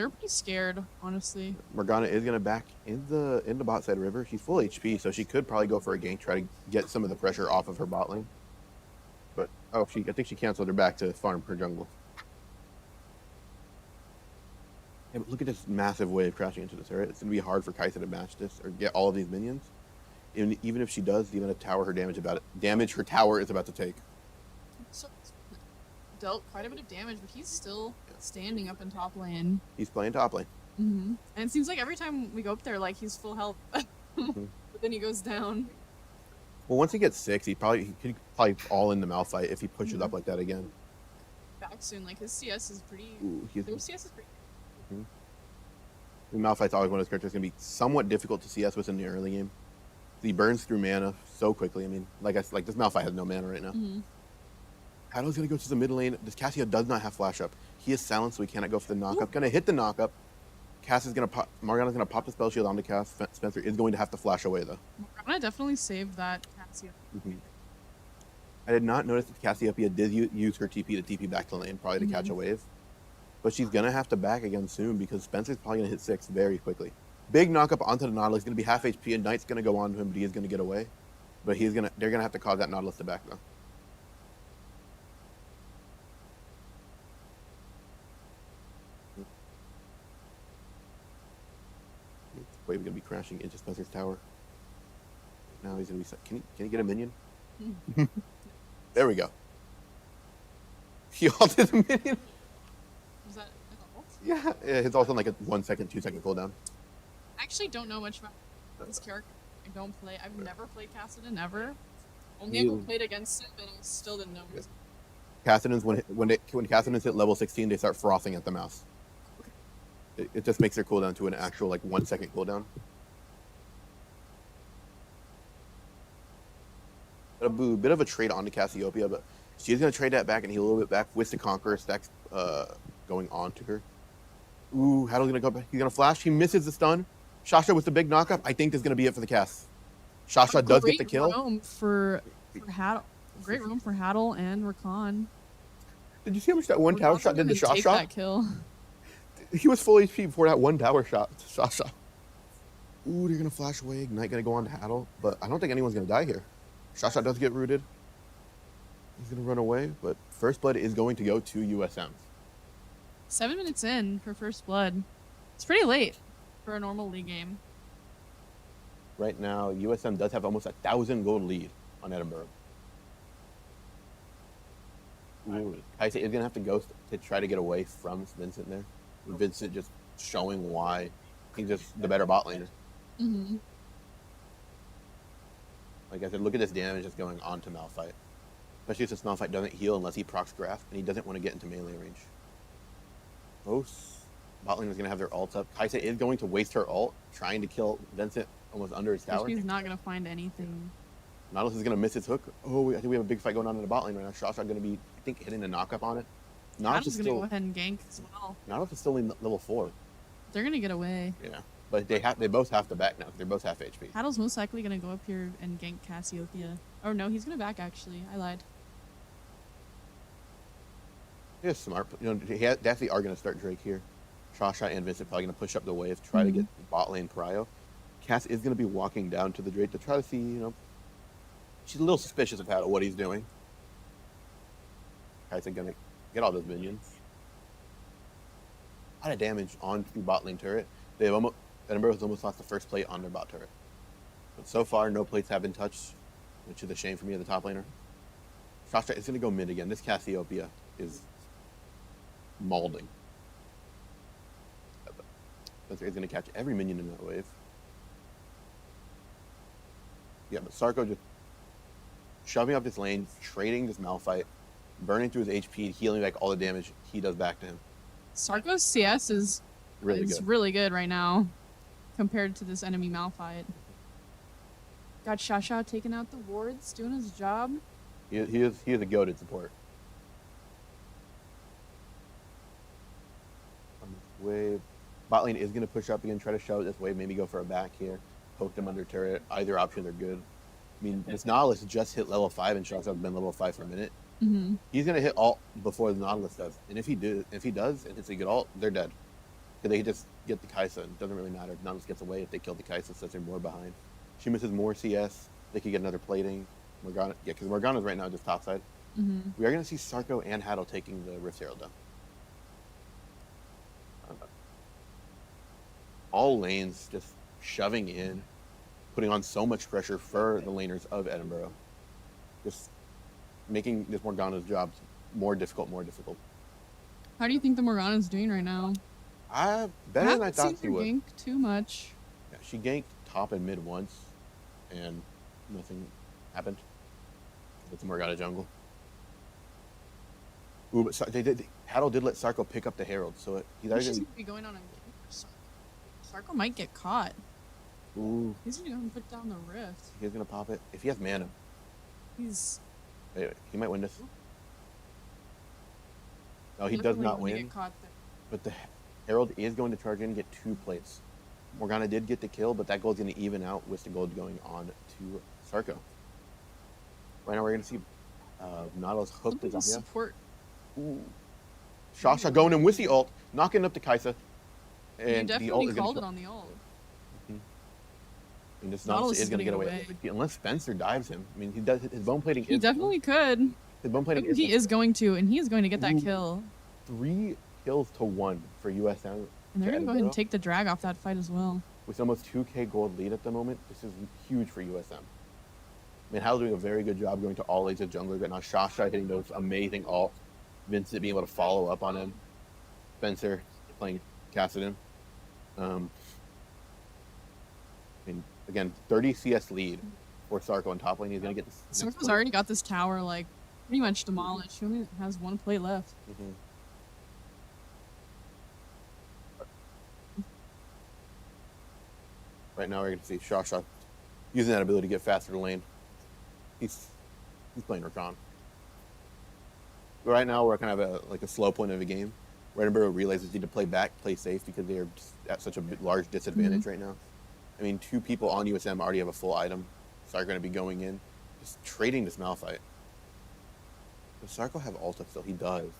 pretty scared, honestly. Morgana is gonna back in the bot side river. She's full HP, so she could probably go for a gank, try to get some of the pressure off of her bot lane. But I think she canceled her back to farm her jungle. Yeah, but look at this massive wave crashing into this area. It's gonna be hard for Kaisa to match this or get all of these minions. And even if she does, the amount of tower damage her tower is about to take. So dealt quite a bit of damage, but he's still standing up in top lane. He's playing top lane. Mm-hmm. And it seems like every time we go up there, like he's full health, but then he goes down. Well, once he gets 6, he could probably all in the Malphite if he pushes up like that again. Back soon, like his CS is pretty. Ooh, Their CS is pretty. The Malphite's always one of those characters that's going to be somewhat difficult to CS with in the early game. He burns through mana so quickly. I mean, like this Malphite has no mana right now. Mm-hmm. Haddo's going to go to the mid lane. This Cassia does not have flash up. He is silenced, so he cannot go for the knockup. Going to hit the knockup. Cass is going to pop. Morgana's going to pop the spell shield onto Cass. Spencer is going to have to flash away, though. Morgana definitely saved that Cassia. I did not notice that Cassiopeia did use her TP to TP back to lane, probably to catch a wave. But she's going to have to back again soon because Spencer's probably going to hit 6 very quickly. Big knockup onto the Nautilus. Going to be half HP, and Knight's going to go on to him, but he is going to get away. But they're going to have to cause that Nautilus to back, though. Wave going to be crashing into Spencer's tower. Now he's going to be... Can he get a minion? There we go. He ulted a minion. Was that an ult? Yeah, it's also like a 1 second, 2 second cooldown. I actually don't know much about this character. I don't play. I've never played Cassidon ever. Only ever played against him, and I still didn't know. Cassidon's when Cassidon's hit level 16, they start frothing at the mouse. It just makes their cooldown to an actual like 1 second cooldown. A bit of a trade onto Cassiopeia, but she's gonna trade that back and heal a little bit back with the Conqueror stacks going on to her. Ooh, Haddle's gonna go back. He's gonna flash. He misses the stun. Shasha with the big knockup. I think this is gonna be it for the cast. Shasha does get the kill. Room for Haddle. Great room for Haddle and Rakan. Did you see how much that one tower Rakan's shot did to gonna take Shasha? that kill. He was full HP before that one tower shot. Shasha. Ooh, they're gonna flash away. Ignite gonna go on to Haddle, but I don't think anyone's gonna die here. Shasha does get rooted. He's gonna run away, but first blood is going to go to USM. 7 minutes in for first blood. It's pretty late for a normal league game. Right now, USM does have almost 1,000 gold lead on Edinboro. Ooh, Kaisa is gonna have to ghost to try to get away from Vincent there. Vincent just showing why He's just the better bot laner. Mm-hmm. Like I said, look at this damage that's going on to Malphite. Especially if this Malphite doesn't heal unless he procs Graph, and he doesn't want to get into melee range. Both bot laners going to have their ults up. Kaisa is going to waste her ult, trying to kill Vincent almost under his tower. She's not gonna find anything. Nautilus is going to miss his hook. Oh, I think we have a big fight going on in the bot lane right now. Shawshot going to be, I think, hitting the knock-up on it. Adam's gonna go ahead and gank as well. Nautilus is still in level 4. They're gonna get away. Yeah. But they both have to back now. They're both half HP. Paddle's most likely gonna go up here and gank Cassiopeia. Oh no, he's gonna back actually. I lied. He's smart. You know, they definitely are going to start Drake here. Shawshot and Vincent probably going to push up the wave, try to get bot lane prio. Cass is going to be walking down to the Drake to try to see, you know, she's a little suspicious of what he's doing. Kaisa going to get all those minions. A lot of damage onto bot lane turret. They've almost, Edinboro has almost lost the first plate on their bot turret. But so far, no plates have been touched, which is a shame for me as the top laner. Shawshot is going to go mid again. This Cassiopeia is mauling. Spencer is going to catch every minion in that wave. Yeah, but Sarko just shoving up this lane, trading this Malphite, burning through his HP, healing back all the damage he does back to him. Sarko's CS is really good right now compared to this enemy Malphite. Got Shasha taking out the wards, doing his job. He is a goated support. On this wave, bot lane is going to push up again, try to shove this wave, maybe go for a back here, poke them under turret. Either options are good. I mean, this Nautilus just hit level 5 and Shawshot's been level 5 for a minute. Mm-hmm. He's going to hit ult before the Nautilus does. And if he does, and hits a good ult, they're dead. Because they just get the Kaisa. It doesn't really matter if Nautilus gets away if they kill the Kaisa since they're more behind. She misses more CS. They could get another plating. Morgana, yeah, because Morgana's right now just topside. Mm-hmm. We are going to see Sarko and Haddle taking the Rift Herald down. All lanes just shoving in, putting on so much pressure for the laners of Edinboro. Just making this Morgana's job more difficult. How do you think the Morgana's doing right now? Better than I thought she would. Gank too much. Yeah, she ganked top and mid once, and nothing happened. It's a Morgana jungle. Ooh, but Haddle did let Sarko pick up the Herald, so he's He's actually. gonna be going on a gank for Sarko. Sarko might get caught. Ooh, He's gonna go and put down the rift. he's gonna pop it if he has mana. He's Wait, he might win this. No, he does definitely not gonna win. get caught there. But the Herald is going to charge in and get 2 plates. Morgana did get the kill, but that gold's going to even out with the gold going on to Sarko. Right now we're going to see Nautilus hooked Look at it the up. support. Ooh. Shasha going in with the ult, knocking up the Kaisa. You And the ult definitely is called going it on the ult. and this Nautilus Nautilus is is going to get gonna away. get Unless Spencer dives him. I mean, he does his bone plating. He is, definitely could. His bone plating He is going to, and he is going to get that Ooh. kill. 3 kills to 1 for USM. And they're to going to go ahead and Edinboro. take the drag off that fight as well. With almost 2k gold lead at the moment, this is huge for USM. I mean, Hal's doing a very good job going to all lanes of junglers right now. Shasha hitting those amazing ult. Vincent being able to follow up on him. Spencer playing Cassidon. And again, 30 CS lead for Sarko on top lane. He's going to get this. Sarko's already got this tower, like, pretty much demolished. He only has 1 plate left. Mhm. Right now, we're going to see Shasha using that ability to get faster to lane. He's playing Rakan. But right now, we're kind of like a slow point of the game. Edinboro realizes they need to play back, play safe because they are just at such a large disadvantage right now. I mean, 2 people on USM already have a full item. So are going to be going in, just trading this Malphite. Does Sarko have ult up still? He does.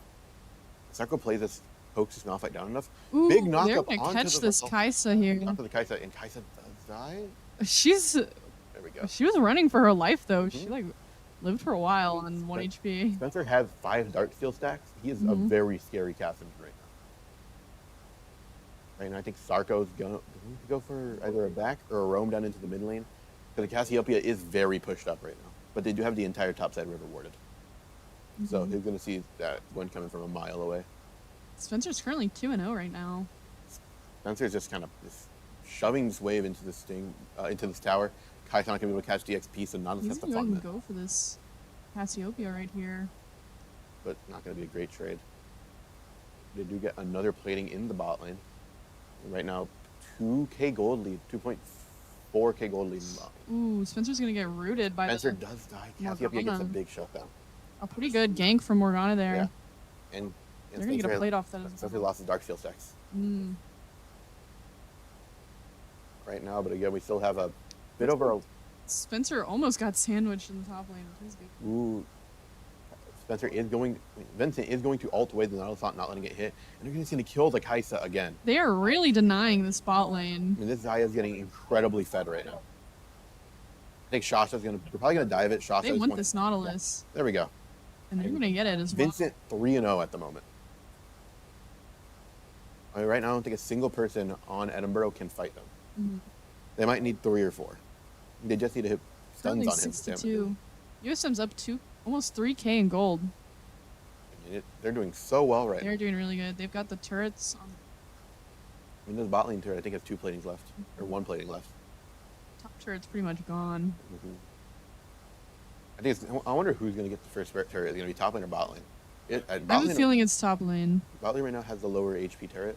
Sarko plays this, pokes this Malphite down enough. Ooh, Big knock they're up going to onto catch the this Kaisa here. Knock to the Kaisa, and Kaisa does die. She's There we go. She was running for her life though. She like lived for a while on 1 HP. Spencer has 5 Darksteel stacks. He is a very scary Cassidon right now. Right now, I think Sarko's going to go for either a back or a roam down into the mid lane. Because the Cassiopeia is very pushed up right now. But they do have the entire topside river warded. So he's going to see that one coming from a mile away. Spencer's currently 2-0 right now. Spencer's just kind of just shoving this wave into this thing, into this tower. Kai's not gonna be able to catch the XP, so Nautilus He's has to gonna go farm ahead it. and go for this Cassiopeia right here. But not gonna be a great trade. They do get another plating in the bot lane. Right now, 2k gold lead, 2.4k gold lead in the bot lane. Ooh, Spencer's gonna get rooted by Spencer the does die. Cassiopeia gets a big shutdown. a pretty good gank from Morgana there. Yeah. And They're gonna get a Spencer- plate off that as Spencer well. lost his Darksteel stacks Mm. right now, but again, we still have a bit over a Spencer almost got sandwiched in the top lane, which is good. ooh. Spencer is going. Vincent is going to ult away the Nautilus, not letting it hit, and they're just going to kill the Kaisa again. They are really denying the spot lane. I mean, this Zaya is getting incredibly fed right now. I think Shasha's going to. They're probably going to dive it. Shasha They is want going- this Nautilus, There we go. and they're gonna get it as well. Vincent 3-0 at the moment. I mean, right now, I don't think a single person on Edinboro can fight them. Mhm. They might need 3 or 4. They just need to hit stuns Currently on him. 62. USM's up to almost 3k in gold. I mean, they're doing so well right now. They're doing really good. They've got the turrets on I mean, this bot lane turret, I think, has 2 platings left, or 1 plating left. top turret's pretty much gone. I think I wonder who's going to get the first turret. Is it going to be top lane or bot lane? I have a feeling it's top lane. Bot lane right now has the lower HP turret,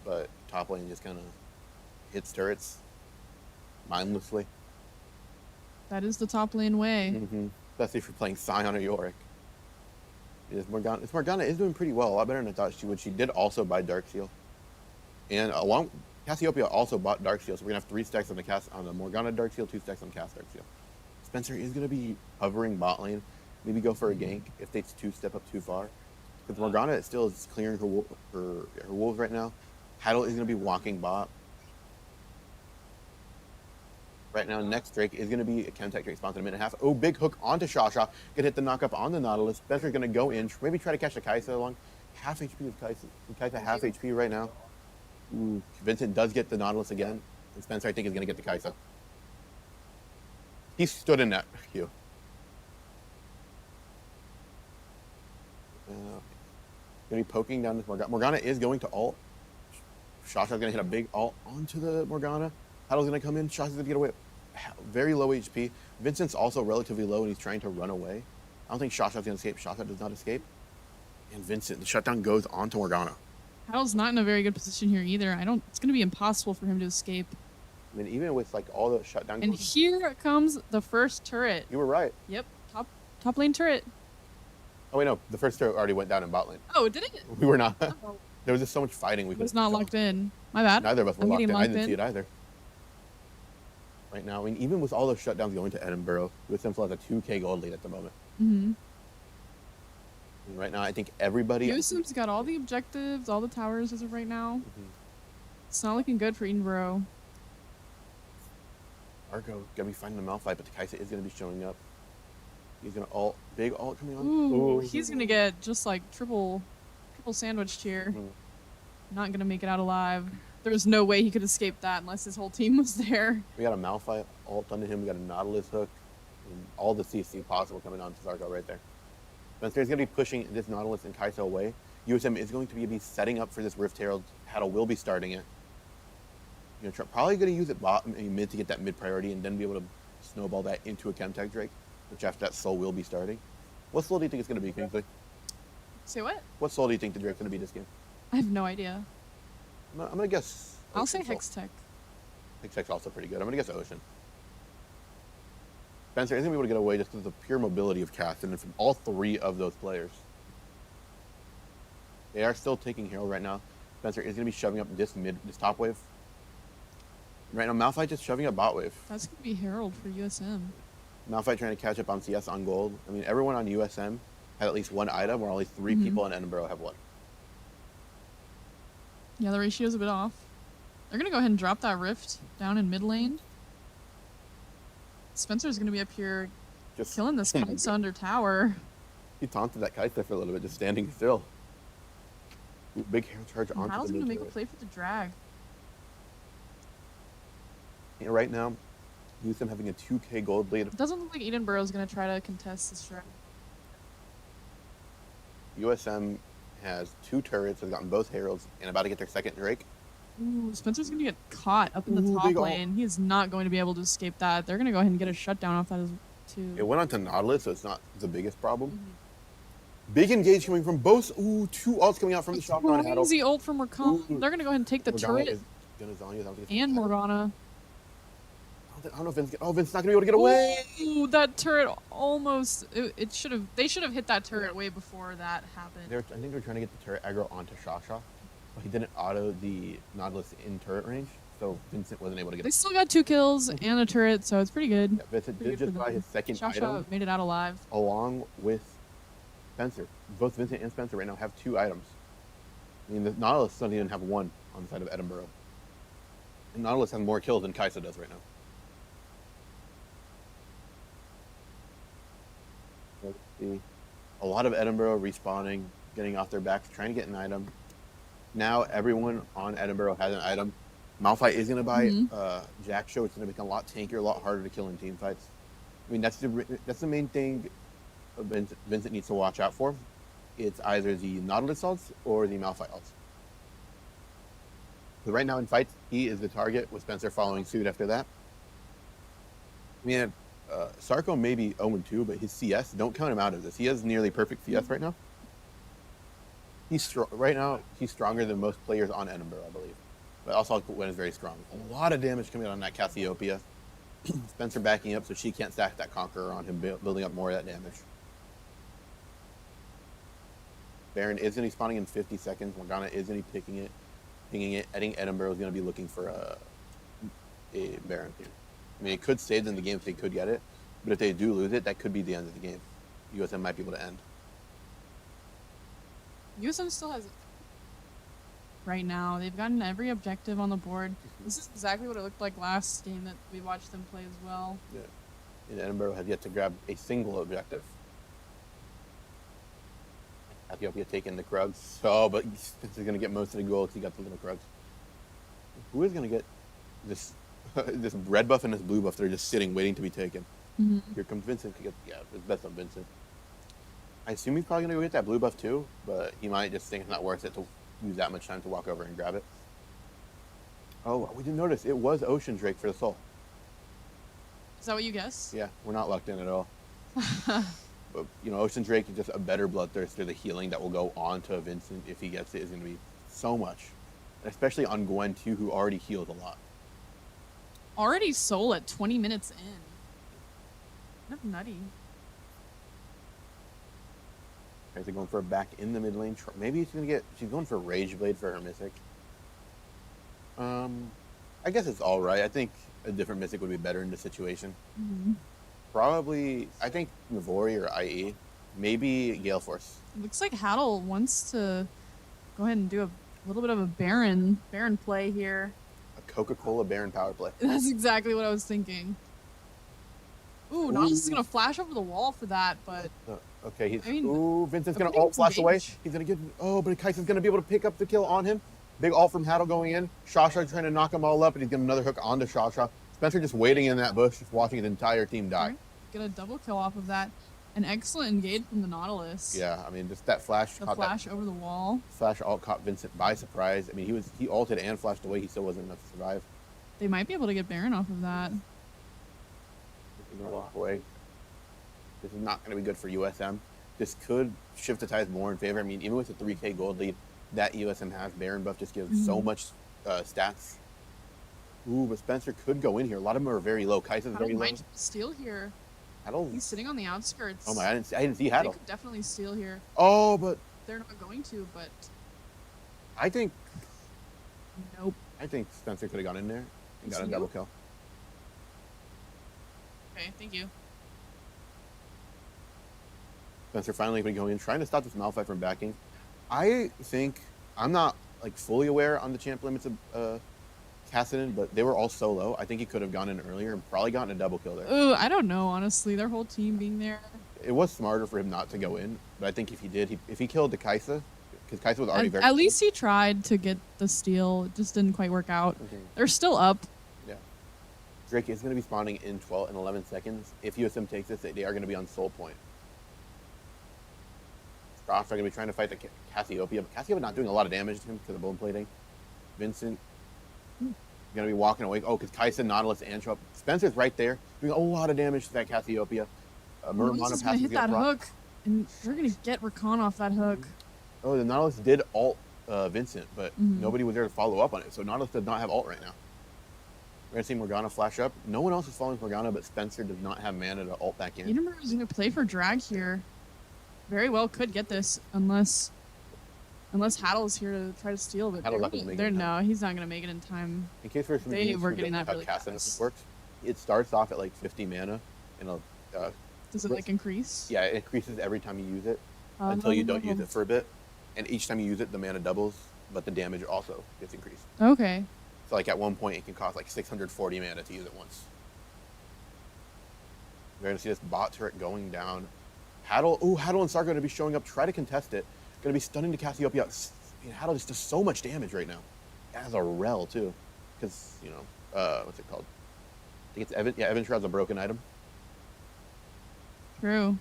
but top lane just kind of hits turrets mindlessly. That is the top lane way. Especially if you're playing Scion or Yorick. Morgana is doing pretty well, a lot better than I thought she would. She did also buy Darksteel, and along Cassiopeia also bought Darksteel, so we're gonna have 3 stacks on the Morgana Darksteel, 2 stacks on Cass Darksteel. Spencer is gonna be hovering bot lane, maybe go for a gank if they 2-step up too far. Because Morgana still is clearing her wolves right now. Haddle is gonna be walking bot. Right now, next Drake is going to be a Chemtech Drake spawned in a minute and a half. Oh, big hook onto Shasha. Gonna hit the knockup on the Nautilus. Spencer's going to go in, maybe try to catch the Kaisa along. Half HP of Kaisa. Kaisa half HP right now. Ooh, Vincent does get the Nautilus again. And Spencer, I think, is going to get the Kaisa. He stood in that queue. Going to be poking down this Morgana. Morgana is going to ult. Shasha's going to hit a big ult onto the Morgana. Haddle's going to come in. Shasha's going to get away. Very low HP. Vincent's also relatively low, and he's trying to run away. I don't think Shasha's going to escape. Shasha does not escape. And Vincent, the shutdown goes onto Morgana. Haddle's not in a very good position here either. It's going to be impossible for him to escape. I mean, even with like all the shutdown. And here comes the first turret. You were right. Yep, top lane turret. Oh wait, no, the first turret already went down in bot lane. Oh, did it? We were not. Oh, There was just so much fighting we it was couldn't not tell. locked in. My bad. Neither of us were I'm locked getting in. I locked didn't see in. it either. Right now, I mean, even with all those shutdowns going to Edinboro, USM still has a 2k gold lead at the moment. Mm-hmm. And right now, I think everybody. USM's got all the objectives, all the towers as of right now. Mhm. It's not looking good for Edinboro. Argo gonna be finding the Malphite, but the Kaisa is gonna be showing up. He's gonna ult, big ult coming on. Ooh, he's gonna get just like triple sandwiched here. Mhm. Not gonna make it out alive. There was no way he could escape that unless his whole team was there. We got a Malphite ult under him. We got a Nautilus hook, and all the CC possible coming on to Zarko right there. Spencer's gonna be pushing this Nautilus and Kaisa away. USM is going to be setting up for this Rift Herald. Haddle will be starting it. Probably going to use it mid to get that mid priority and then be able to snowball that into a Chemtech Drake, which after that Soul will be starting. What Soul do you think it's going to be, Kingsley? Say what? What Soul do you think the Drake's going to be this game? I have no idea. I'm going to guess. I'll say Ocean Soul. Hextech. Hextech's also pretty good. I'm going to guess Ocean. Spencer isn't going to be able to get away just because of the pure mobility of Cast and from all 3 of those players. They are still taking Herald right now. Spencer is going to be shoving up this top wave. Right now, Malphite just shoving up bot wave. That's gonna be Herald for USM. Malphite trying to catch up on CS on gold. I mean, everyone on USM had at least 1 item, where only 3 Mhm. people in Edinboro have 1. Yeah, the ratio's a bit off. They're gonna go ahead and drop that rift down in mid lane. Spencer's gonna be up here Just killing this Kaisa under tower. He taunted that Kaisa for a little bit, just standing still. Ooh, big hair charge And onto Haddle's the gonna mid make a turret. play for the drag. And right now, USM having a 2k gold lead. It doesn't look like Edinboro's gonna try to contest this drag. USM has 2 turrets, has gotten both heralds, and about to get their second Drake. Ooh, Spencer's gonna get caught up in the Ooh, top big ult. lane. He is not going to be able to escape that. They're gonna go ahead and get a shutdown off that as too. It went on to Nautilus, so it's not the biggest problem. Mhm. Big engage coming from both. Ooh, 2 ults coming out from the shotgun. Crazy ult from Rakan. Ooh. They're gonna go ahead and take the Morgana turret is gonna zone you. That was and Morgana. I don't know if Vince. Oh, Vince's not gonna be able to get away. Ooh, that turret almost. It should have. They should have hit that turret way before that happened. I think they're trying to get the turret aggro onto Shasha, but he didn't auto the Nautilus in turret range, so Vincent wasn't able to get. They still got 2 kills and a turret, so it's pretty good. Yeah, Vincent Pretty did good just for buy them. his second Shasha item made it out alive. along with Spencer. Both Vincent and Spencer right now have 2 items. I mean, the Nautilus doesn't even have 1 on the side of Edinboro. And Nautilus has more kills than Kaisa does right now. Let's see. A lot of Edinboro respawning, getting off their backs, trying to get an item. Now everyone on Edinboro has an item. Malphite is going to buy Jack Show. It's going to become a lot tankier, a lot harder to kill in team fights. I mean, that's the main thing Vincent needs to watch out for. It's either the Nautilus ults or the Malphite ults. So right now in fights, he is the target, with Spencer following suit after that. I mean, Sarko may be 0-2, but his CS, don't count him out of this. He has nearly perfect CS right now. Right now, he's stronger than most players on Edinboro, I believe. But also, Gwen is very strong. A lot of damage coming out on that Cassiopeia. Spencer backing up so she can't stack that Conqueror on him, building up more of that damage. Baron is going to be spawning in 50 seconds. Morgana is going to be pinging it. I think Edinboro is going to be looking for a Baron here. I mean, it could save them the game if they could get it, but if they do lose it, that could be the end of the game. USM might be able to end. USM still has it. Right now, they've gotten every objective on the board. This is exactly what it looked like last game that we watched them play as well. Yeah. And Edinboro has yet to grab a single objective. Ethiopia taking the Krugs. Oh, but he's going to get most of the gold because he got the little Krugs. Who is going to get this this red buff and this blue buff that are just sitting, waiting to be taken? Here comes Vincent to get, it's best on Vincent. I assume he's probably going to go get that blue buff too, but he might just think it's not worth it to use that much time to walk over and grab it. Oh, we didn't notice. It was Ocean Drake for the soul. Is that what you guessed? Yeah, we're not locked in at all. But, you know, Ocean Drake is just a better bloodthirster. The healing that will go on to Vincent if he gets it is going to be so much. And especially on Gwen, too, who already heals a lot. Already soul at 20 minutes in. Kind of nutty. Guys are going for a back in the mid lane. Maybe she's going for Rage Blade for her Mythic. I guess it's all right. I think a different Mythic would be better in this situation. Probably, I think Navori or IE. Maybe Gale Force. It looks like Haddle wants to go ahead and do a little bit of a Baron play here. A Coca-Cola Baron power play. That's exactly what I was thinking. Ooh, Nautilus is going to flash over the wall for that, but... Okay, I Vincent's I going to think ult it's flash away. engaged. He's going to get, but Kaisa's going to be able to pick up the kill on him. Big ult from Haddle going in. Shasha trying to knock them all up, and he's getting another hook onto Shasha. Spencer just waiting in that bush, just watching his entire team die. Get a double kill off of that. An excellent engage from the Nautilus. Yeah, I mean, just that flash. The flash over the wall. Flash ult caught Vincent by surprise. I mean, he ulted and flashed away. He still wasn't enough to survive. They might be able to get Baron off of that. He's gonna walk away. This is not going to be good for USM. This could shift the tides more in favor. I mean, even with the 3K gold lead that USM has, Baron buff just gives so much stats. Ooh, but Spencer could go in here. A lot of them are very low. Kaisa's very low. Might steal here. Haddle. He's sitting on the outskirts. Oh my! I didn't see They Haddle. could definitely steal here. Oh, but They're not going to, but I think nope. Spencer could have gone in there and got a Steal? double kill. Okay, thank you. Spencer finally going in, trying to stop this Malphite from backing. I think I'm not like fully aware on the champ limits of Kassadin, but they were all so low. I think he could have gone in earlier and probably gotten a double kill there. Ooh, I don't know, honestly. Their whole team being there. It was smarter for him not to go in, but I think if he did, if he killed the Kaisa, because Kaisa was already very. At least he tried to get the steal. It just didn't quite work out. They're still up. Yeah. Drake is going to be spawning in 12 and 11 seconds. If USM takes this, they are going to be on soul point. Stroff are going to be trying to fight the Cassiopeia, but Cassiopeia not doing a lot of damage to him because of bone plating. Vincent Gonna be walking away. Oh, because Kaisa, Nautilus, and Anthrop. Spencer's right there, doing a lot of damage to that Cassiopeia. Nautilus is gonna hit that hook, and they're gonna get Rakan off that hook. Oh, the Nautilus did ult Vincent, but Mhm. nobody was there to follow up on it. So Nautilus does not have ult right now. We're gonna see Morgana flash up. No one else is following Morgana, but Spencer does not have mana to ult back in. Edinboro is gonna play for drag here. Very well could get this unless Haddle's here to try to steal, but Haddle's not gonna make it in time. no, he's not gonna make it in time. In case for some They viewers were who getting don't that know really how Kassadin fast. works, it starts off at like 50 mana, and Does it like increase? yeah, it increases every time you use it until you don't use it for a bit, and each time you use it, the mana doubles, but the damage also gets increased. Okay. So like at one point, it can cost like 640 mana to use it once. We're gonna see this bot turret going down. Haddle and Sarko are gonna be showing up, try to contest it. Gonna be stunning to Cassiopeia. I mean, Haddle just does so much damage right now. As a rel too, because you know, what's it called? I think it's Evan. Yeah, Evan has a broken item. True.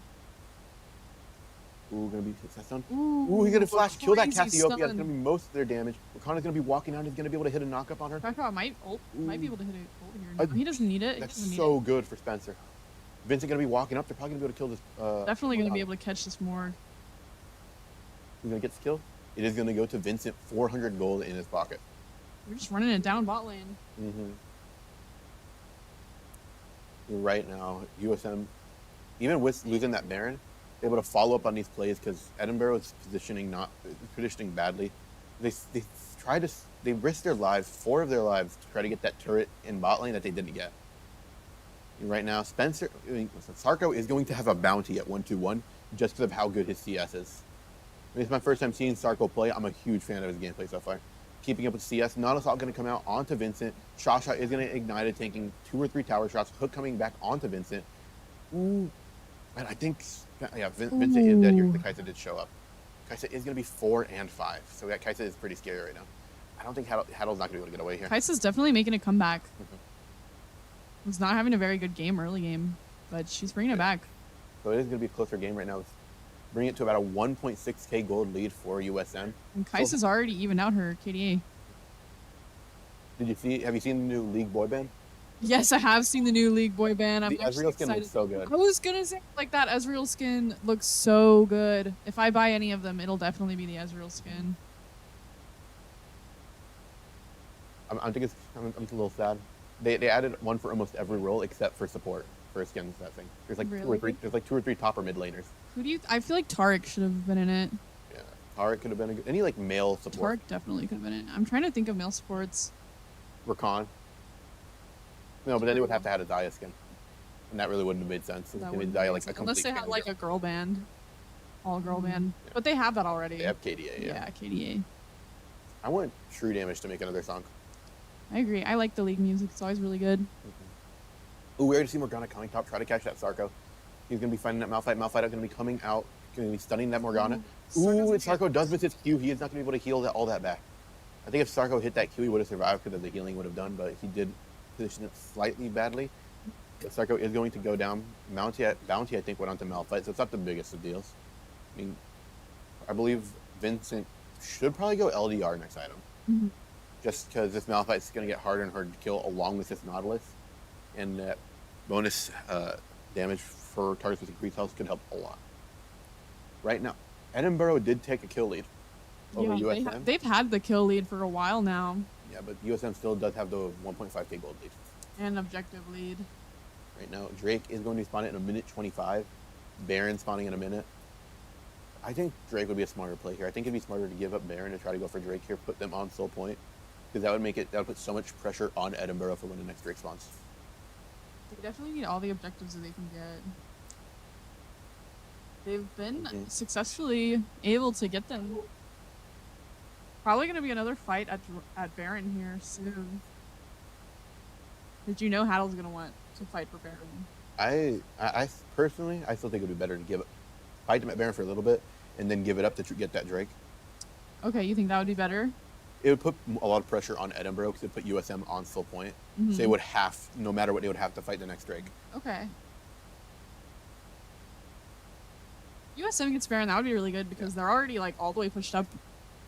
Ooh, gonna be success done. Ooh, He's gonna flash, kill that crazy Cassiopeia. That's stun. gonna be most of their damage. Rakan's gonna be walking out. He's gonna be able to hit a knock-up on her. Kaka might be able to hit it ult here. Uh, No, he doesn't need it. He That's doesn't need so good for Spencer. Vincent gonna be walking up. They're probably gonna be able to kill this. it. Definitely gonna be Morgana. able to catch this more. Who's gonna get this kill? It is gonna go to Vincent. 400 gold in his pocket. We're just running it down bot lane. Mm-hmm. Right now, USM, even with losing that Baron, able to follow up on these plays because Edinboro is positioning badly. They risked their lives, 4 of their lives, to try to get that turret in bot lane that they didn't get. And right now, Sarko is going to have a bounty at 1-2-1 just because of how good his CS is. I mean, it's my first time seeing Sarko play. I'm a huge fan of his gameplay so far. Keeping up with CS, Nautilus going to come out onto Vincent. Shasha is going to ignite it, taking 2 or 3 tower shots. Hook coming back onto Vincent. Ooh. And I think, yeah, Vincent is dead here. The Kaisa did show up. Kaisa is going to be 4 and 5. So that Kaisa is pretty scary right now. I don't think Haddle's not going to be able to get away here. Kaisa's definitely making a comeback. Mhm. Was not having a very good game early game, but she's bringing it back. So it is going to be a closer game right now. Bringing it to about a 1.6k gold lead for USM. And Kaisa's already evened out her KDA. Have you seen the new League boy band? Yes, I have seen the new League boy band. I'm The actually Ezreal skin excited. looks so good. I was gonna say, like, that Ezreal skin looks so good. If I buy any of them, it'll definitely be the Ezreal skin. I'm a little sad. They added one for almost every role except for support for skins. That thing. There's like 2 or Really? 3. There's like 2 or 3 top or mid laners. Who do you? I feel like Taric should have been in it. Yeah, Tarek could have been any like male support. Taric definitely could have been in it. I'm trying to think of male supports. Rakan. No, but then they would have to have a Daya skin, and that really wouldn't have made sense. That They made wouldn't Daya make like a sense. complete Unless they had skin like girl. a girl band, all girl band. Yeah. But they have that already. They have KDA. Yeah. KDA. I want True Damage to make another song. I agree. I like the League music. It's always really good. Ooh, we already see Morgana coming top. Try to catch that Sarko. He's gonna be finding that Malphite. Malphite are gonna be coming out. Gonna be stunning that Morgana. Ooh, and Sarko does miss his Q. He is not gonna be able to heal all that back. I think if Sarko hit that Q, he would have survived because of the healing would have done, but he did position it slightly badly. But Sarko is going to go down. Bounty, I think, went on to Malphite, so it's not the biggest of deals. I mean, I believe Vincent should probably go LDR next item. Mhm. Just because this Malphite's going to get harder and harder to kill along with this Nautilus. And that bonus damage for targets with increased health could help a lot. Right now, Edinboro did take a kill lead over Yeah, USM. they've had the kill lead for a while now, Yeah, but USM still does have the 1.5k gold lead. and objective lead. Right now, Drake is going to spawn it in a minute 25. Baron spawning in a minute. I think Drake would be a smarter play here. I think it'd be smarter to give up Baron and try to go for Drake here, put them on soul point. Because that would put so much pressure on Edinboro for when the next Drake spawns. They definitely need all the objectives that they can get. They've been Mhm. successfully able to get them. Probably going to be another fight at Baron here soon. Did you know Haddle's going to want to fight for Baron? I personally, I still think it would be better to fight them at Baron for a little bit and then give it up to get that Drake. Okay, you think that would be better? It would put a lot of pressure on Edinboro because it would put USM on full point. Mhm. So they would have, no matter what, they would have to fight the next Drake. Okay. USM gets Baron, that would be really good because they're already like all the way pushed up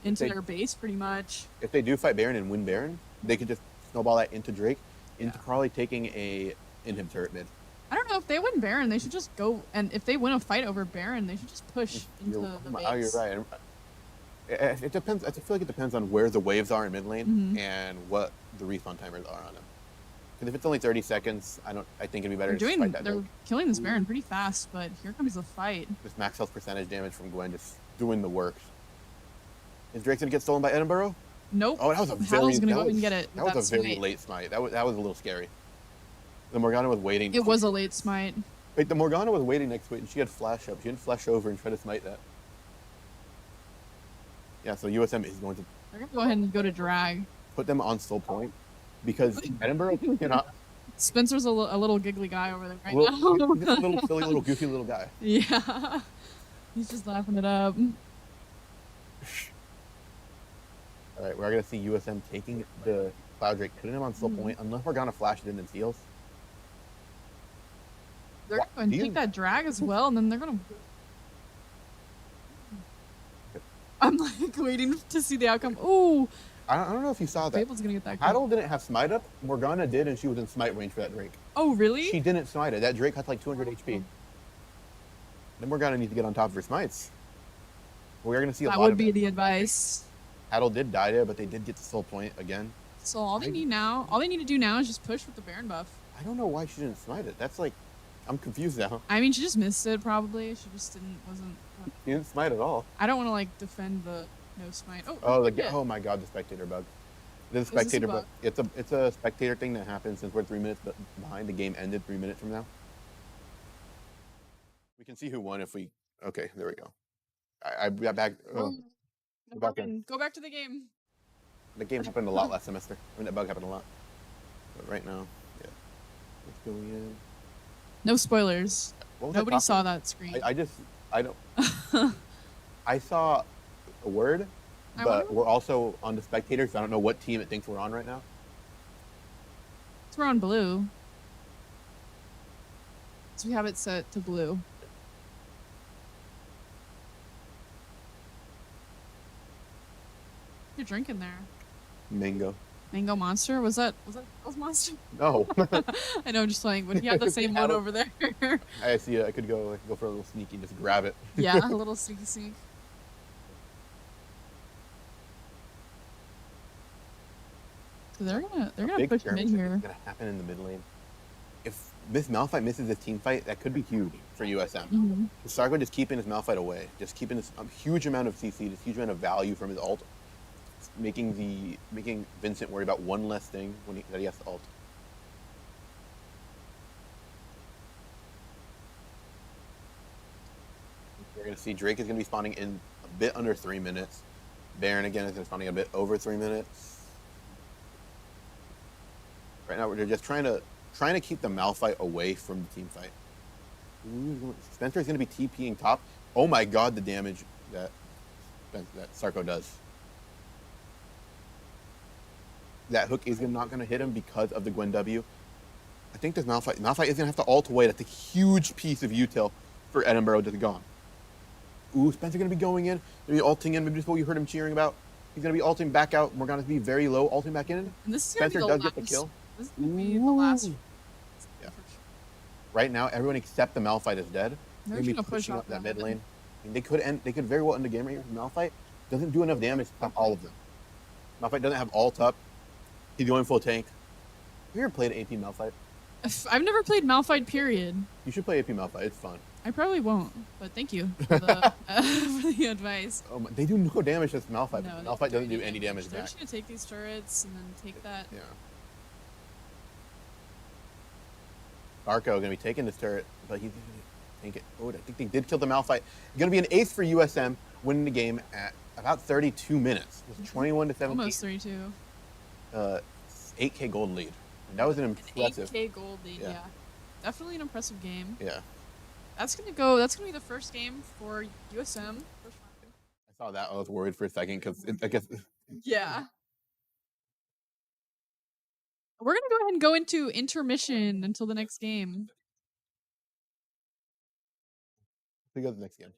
into They- their base pretty much. If they do fight Baron and win Baron, they could just snowball that into Drake into probably taking a inhib turret mid. I don't know if they win Baron, they should just go, and if they win a fight over Baron, they should just push into the base. Oh, you're right. It depends. I feel like it depends on where the waves are in mid lane and what the respawn timers are on them. Because if it's only 30 seconds, I think it'd be better to just fight that. They're killing this Baron pretty fast, but here comes the fight. This max health percentage damage from Gwen just doing the work. Is Drake gonna get stolen by Edinboro? Nope. Oh, that was a very. Haddle's gonna go ahead and get it. That was a very late smite. That was a little scary. The Morgana was waiting. It was a late smite. Wait, the Morgana was waiting next to it, and she had flash up. She didn't flash over and try to smite that. Yeah, so USM is going to. They're gonna go ahead and go to drag. Put them on slow point because Edinboro cannot. Spencer's a little giggly guy over there right He's now. a little silly, little goofy little guy. Yeah. He's just laughing it up. All right, we're gonna see USM taking the Cloud Drake, putting him on slow point, unless Morgana flashes in and steals. They're going to take that drag as well, and then they're gonna. I'm like waiting to see the outcome. Ooh. I don't know if you saw that. Fable's gonna get that. Haddle didn't have smite up. Morgana did, and she was in smite range for that Drake. Oh really? She didn't smite it. That Drake had like 200 HP. Then Morgana needs to get on top of her smites. We're gonna see a lot of that would be the advice. Haddle did die there, but they did get to slow point again. So all they need to do now is just push with the Baron buff. I don't know why she didn't smite it. That's like, I'm confused now. I mean, she just missed it probably. She just wasn't. She didn't smite at all. I don't want to like defend the no smite. Oh my god, the spectator bug. The spectator bug. It's a spectator thing that happens since we're 3 minutes behind. The game ended 3 minutes from now. We can see who won if we. Okay, there we go. I got back. Oh, Go back to the game. the game happened a lot last semester. I mean, that bug happened a lot. But right now, yeah. What's going in? No spoilers. Nobody saw that screen. I don't. I saw a word, but we're also on the spectators. So I don't know what team it thinks we're on right now. So we're on blue. So we have it set to blue. You're drinking there. Mango. Mango Monster? Was that Monster? No. I know, I'm just playing, but you have the same one over there. I see. I could go for a little sneaky and just grab it. Yeah, a little sneaky sneak. So they're gonna push mid here. Gonna happen in the mid lane. If this Malphite misses this team fight, that could be huge for USM. Sargo just keeping his Malphite away, just keeping this huge amount of CC, this huge amount of value from his ult, making Vincent worry about one less thing that he has to ult. We're gonna see Drake is gonna be spawning in a bit under 3 minutes. Baron again is spawning a bit over 3 minutes. Right now we're just trying to keep the Malphite away from the team fight. Spencer's gonna be TPing top. Oh my god, the damage that Sarko does. That hook is not gonna hit him because of the Gwen W. I think this Malphite is gonna have to ult away. That's a huge piece of util for Edinboro to gone. Ooh, Spencer gonna be going in, maybe ulting in. Maybe just what you heard him cheering about. He's gonna be ulting back out. Morgana's gonna be very low, ulting back in. And this is Spencer does get the kill. This is gonna be the last. Yeah. Right now, everyone except the Malphite is dead. They're gonna be gonna push pushing off up that that mid lane. I mean, they could very well end the game right here. Malphite doesn't do enough damage to stop all of them. Malphite doesn't have ult up. He's going full tank. Have you ever played AP Malphite? I've never played Malphite, period. You should play AP Malphite. It's fun. I probably won't, but thank you for the, for the advice. Oh my, they do no damage to Malphite. No, Malphite doesn't do any damage They're back. just gonna take these turrets and then take that. Yeah. Arco gonna be taking this turret, but he's gonna tank it. Oh, I think they did kill the Malphite. Gonna be an ace for USM, winning the game at about 32 minutes. It was 21 to 17. Almost 32. 8K gold lead. And that was an impressive. 8K gold lead, yeah. Definitely an impressive game. Yeah. That's gonna be the first game for USM. I saw that. I was worried for a second because I guess. Yeah. We're gonna go ahead and go into intermission until the next game. We go to the next game.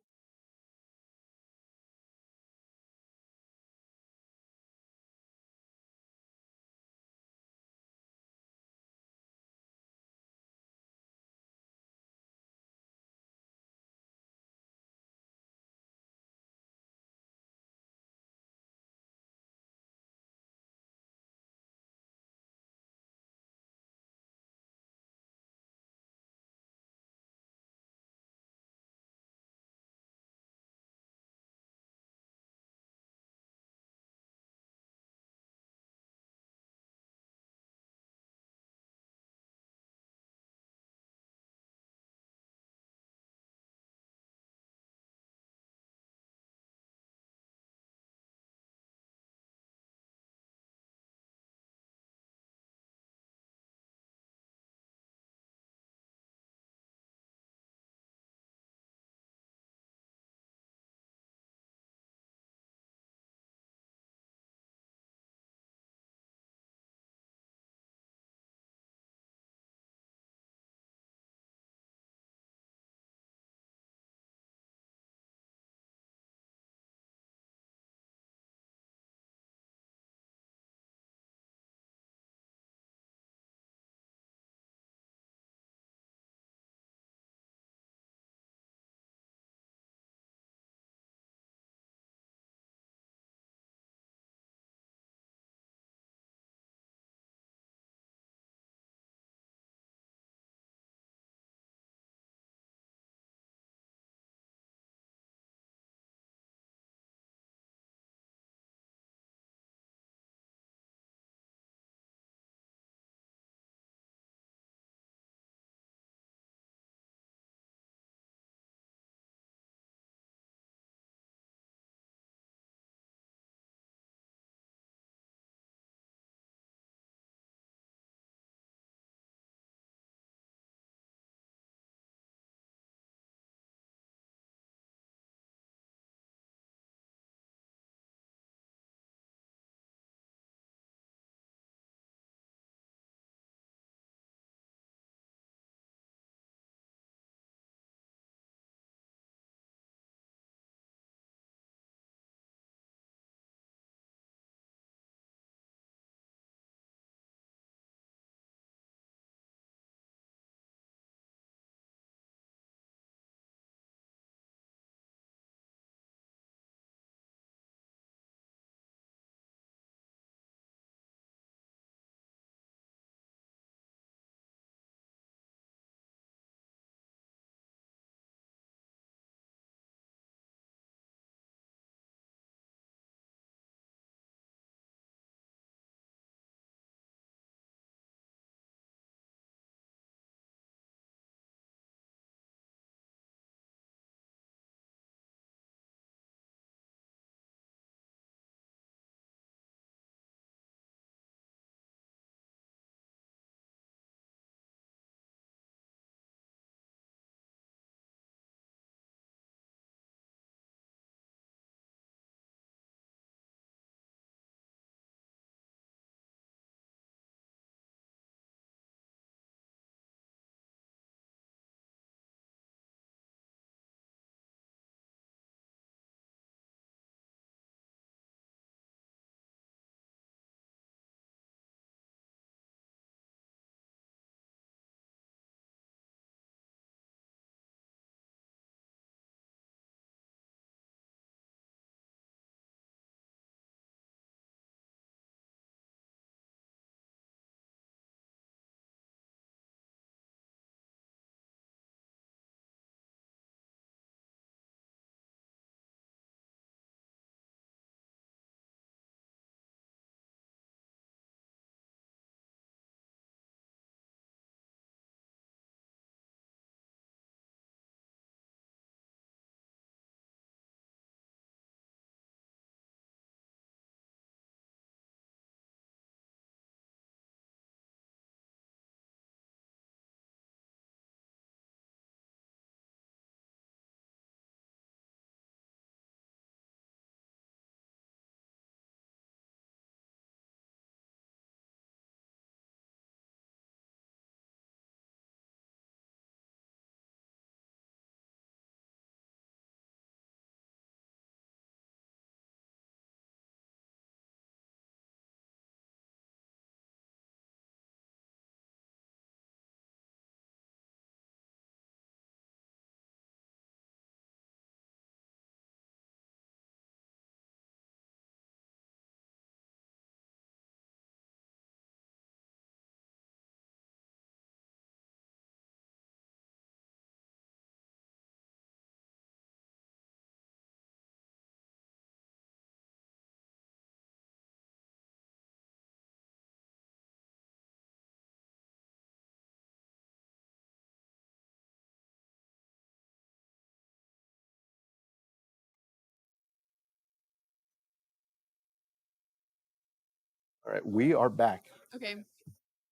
All right, we are back. Okay.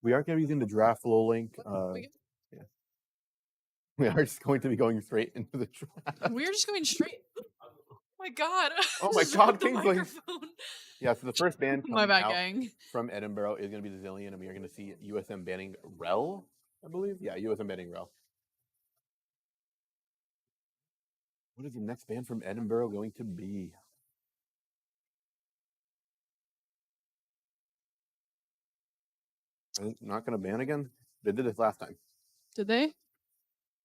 We aren't going to be using the draft flow link. Yeah. We are just going to be going straight into the draft. We're just going straight. Oh my god. Oh my Just God, dropped the Kingsley. microphone. Yeah, so the first ban My coming bad, out gang. from Edinboro is going to be the Zillion, and we are going to see USM banning Rel, I believe. Yeah, USM banning Rel. What is the next ban from Edinboro going to be? I think not going to ban again. They did this last time. Did they?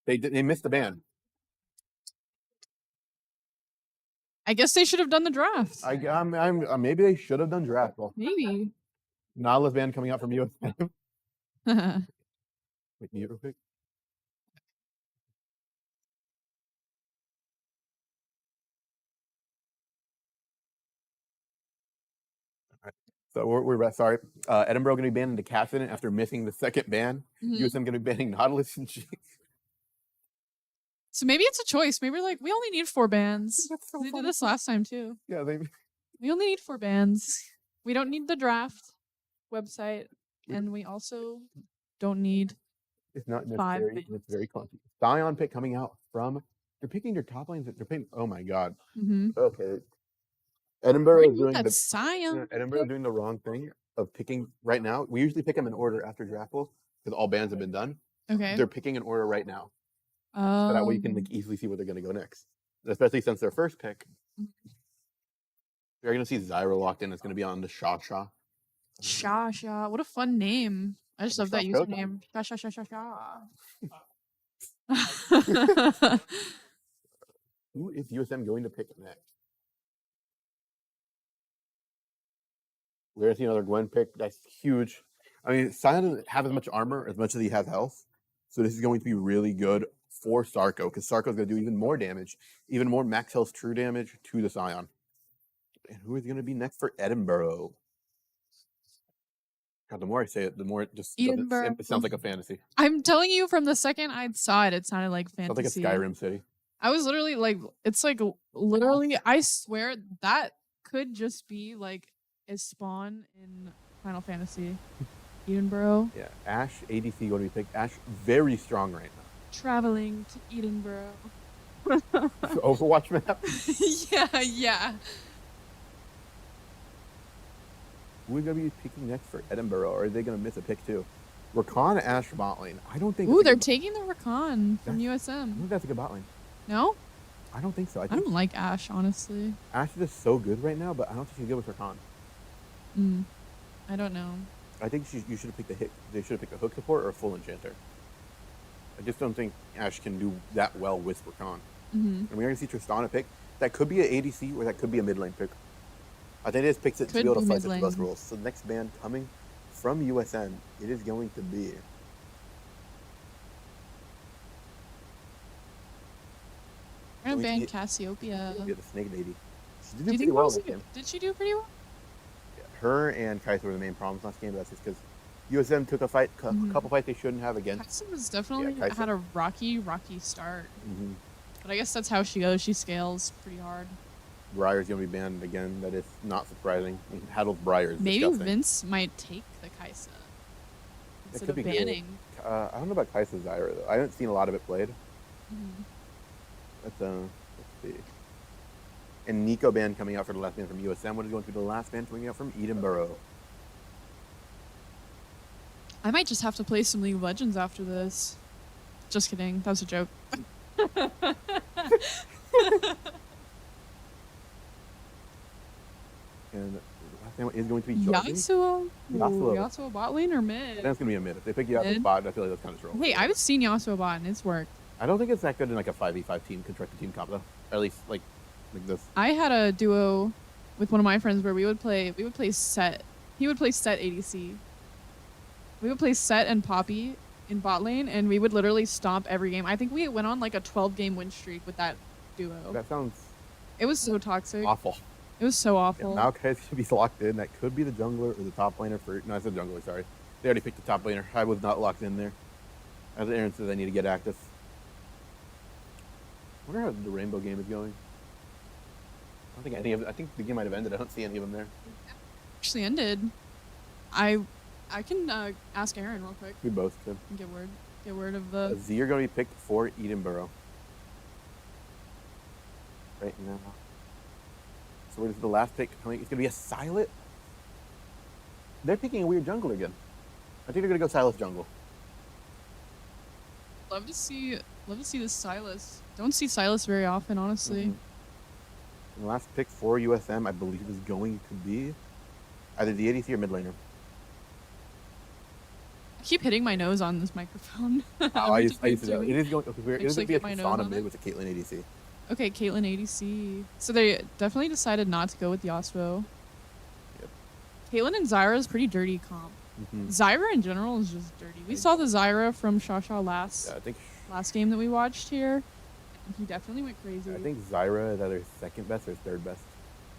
They missed the ban. I guess they should have done the draft. Maybe they should have done draft. Well, Maybe. Nautilus ban coming out from USM. Wait, mute real quick. So we're sorry. Edinboro going to be banning the Cassidy after missing the second ban. Mhm. USM going to be banning Nautilus and G. So maybe it's a choice. Maybe we're like, we only need 4 bands. That's so They funny. did this last time too. Yeah, We only need 4 bands. We don't need the draft website, and we also don't need. it's not 5 necessary. bands. It's very clunky. Scion pick coming out from. They're picking their top lanes. They're picking. Oh my god. Mm-hmm. Okay. Edinboro is doing That the Scion. Edinboro doing the wrong thing of picking right now. We usually pick them in order after draft pool because all bands have been done. Okay. They're picking in order right now. Oh. So that way you can like, easily see where they're going to go next. And especially since their first pick, you're going to see Zyra locked in. It's going to be on the Sha. Sha. What a fun name. I just love that Sha username. Sha. Who is USM going to pick next? We're going to see another Gwen pick. That's huge. I mean, Sion doesn't have as much armor as much as he has health. So this is going to be really good for Sarko because Sarko is going to do even more damage, even more max health true damage to the Scion. And who is going to be next for Edinboro? God, the more I say it, the more it just Edinboro. it sounds like a fantasy. I'm telling you, from the second I saw it, it sounded like Sounds fantasy. like a Skyrim city. I was literally like, it's like literally, I swear that could just be like a spawn in Final Fantasy. Edinboro. Yeah, Ashe ADC going to be picked. Ashe very strong right now. Traveling to Edinboro. Overwatch map. yeah. Who is going to be picking next for Edinboro? Or are they going to miss a pick too? Rakan, Ashe, bot lane. I don't think. Ooh, that's a they're good- taking the Rakan from I USM. think that's a good bot lane. No? I don't think so. I I think don't like Ash, honestly. Ashe is just so good right now, but I don't think she's good with Rakan. I don't know. I think you should have picked a hit. They should have picked a hook support or a full enchanter. I just don't think Ashe can do that well with Rakan. And we're going to see Tristana pick. That could be an ADC or that could be a mid lane pick. I think it just picks it to Could be able to be fight the mid best lane. rules. So the next band coming from USN, it is going to be. We're gonna ban Yeah, Cassiopeia. the Snake Lady. She did Do you pretty think well Rosy- this game. did she do pretty well? Yeah, her and Kaiser were the main problems last game, but that's just because USM took a fight, a couple fights they shouldn't have against. Kaisa was definitely Kaisa. had a rocky start. Mm-hmm. But I guess that's how she goes. She scales pretty hard. Briar's going to be banned again. That is not surprising. I mean, Haddle's Briar is Maybe disgusting. Vince might take the Kaisa instead could of be good. banning. I don't know about Kaiser Zyra though. I haven't seen a lot of it played. Let's see. And Nico band coming out for the last band from USM. What is going to be the last band coming out from Edinboro? I might just have to play some League of Legends after this. Just kidding. That was a joke. And the last band is going to be Jordan. Yasuo? Yasuo. Yasuo bot lane or Then mid? it's going to be a mid. If they pick you out the Mid? spot, I feel like that's kind of troll. Hey, I've seen Yasuo bot and it's worked. I don't think it's that good in like a 5v5 team, constructed team comp though. Or at least like this. I had a duo with one of my friends where we would play Set. He would play Set ADC. We would play Set and Poppy in bot lane, and we would literally stomp every game. I think we went on like a 12-game win streak with that duo. That sounds It was so toxic. awful. It was so Yeah, awful. Maokai should be locked in. That could be the jungler or the top laner for. No, it's the jungler. Sorry, they already picked the top laner. I was not locked in there. As Aaron says, I need to get active. I wonder how the rainbow game is going. I don't think any of. I think the game might have ended. I don't see any of them there. Actually ended. I can ask Aaron real quick We both could. and get word of the. Z are going to be picked for Edinboro. Right now. So where's the last pick coming? It's going to be a Silent. They're picking a weird jungler again. I think they're going to go Silas jungle. Love to see this Silas. Don't see Silas very often, honestly. Mhm. And the last pick for USM, I believe, is going to be either the ADC or mid laner. I keep hitting my nose on this microphone. I every used time to know. do It is going. Okay, weird. It is Actually going to be a get my nose Tristana on mid it. with a Caitlyn ADC. Okay, Caitlyn ADC. So they definitely decided not to go with Yasuo. Yep. Caitlyn and Zyra is pretty dirty comp. Mhm. Zyra in general is just dirty. We saw the Zyra from Shasha last Yeah, I think game that we watched here. And he definitely went crazy. I think Zyra is either second best or third best.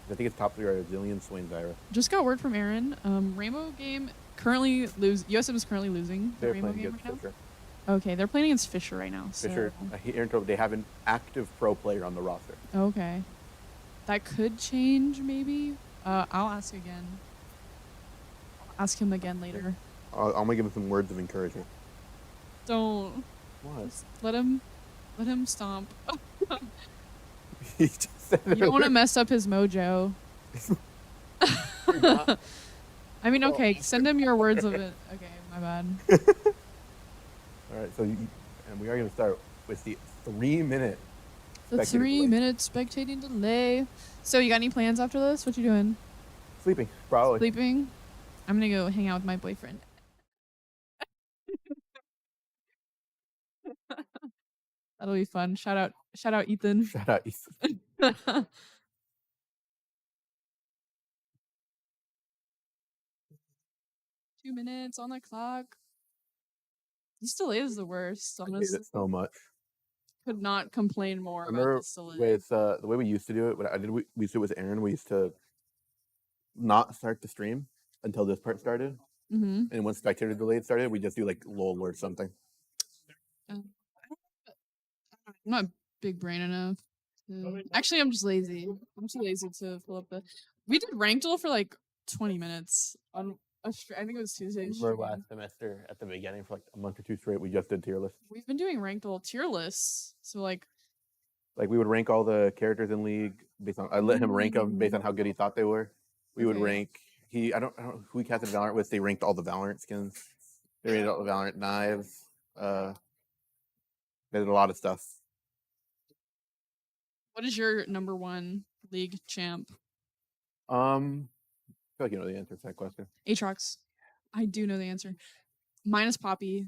I think it's top three are Zillion, Swain, Zyra. Just got word from Aaron. Rainbow game currently USM is currently losing the They're Rainbow playing game against right now. Fisher. Okay, they're playing against Fisher right now. Fisher, So. Aaron told me they have an active pro player on the roster. Okay. That could change, maybe. I'll ask again. I'll ask him again later. I'm gonna give him some words of encouragement. Don't. What? Just let him stomp. He just said You don't want to mess up his mojo. I mean, okay, send him your words of it. Okay, my bad. All right, and we are gonna start with the 3-minute. The Spectating 3-minute spectating delay. So, you got any plans after this? What you doing? Sleeping, probably. Sleeping? I'm gonna go hang out with my boyfriend. That'll be fun. Shout out Ethan. Shout out East. 2 minutes on the clock. This delay is the worst. I hate Honestly, it so much. could not complain more I about remember this delay. with the way we used to do it. We used to do it with Aaron. We used to not start the stream until this part started, Mm-hmm. and once spectator delayed started, we just do like LOL or something. I'm not big brain enough. Actually, I'm just lazy. I'm too lazy to pull up the. We did ranked duel for like 20 minutes on I think it was Tuesday. Remember last semester at the beginning for like a month or two straight, we just did tier lists. We've been doing ranked duel tier lists. So like Like we would rank all the characters in league based on. I let him rank them based on how good he thought they were. We would Okay. rank. I don't know who he casted Valorant with. They ranked all the Valorant skins. They rated all the Valorant knives. They did a lot of stuff. what is your number one league champ? I feel like you know the answer to that question. Aatrox. I do know the answer. Mine is Poppy.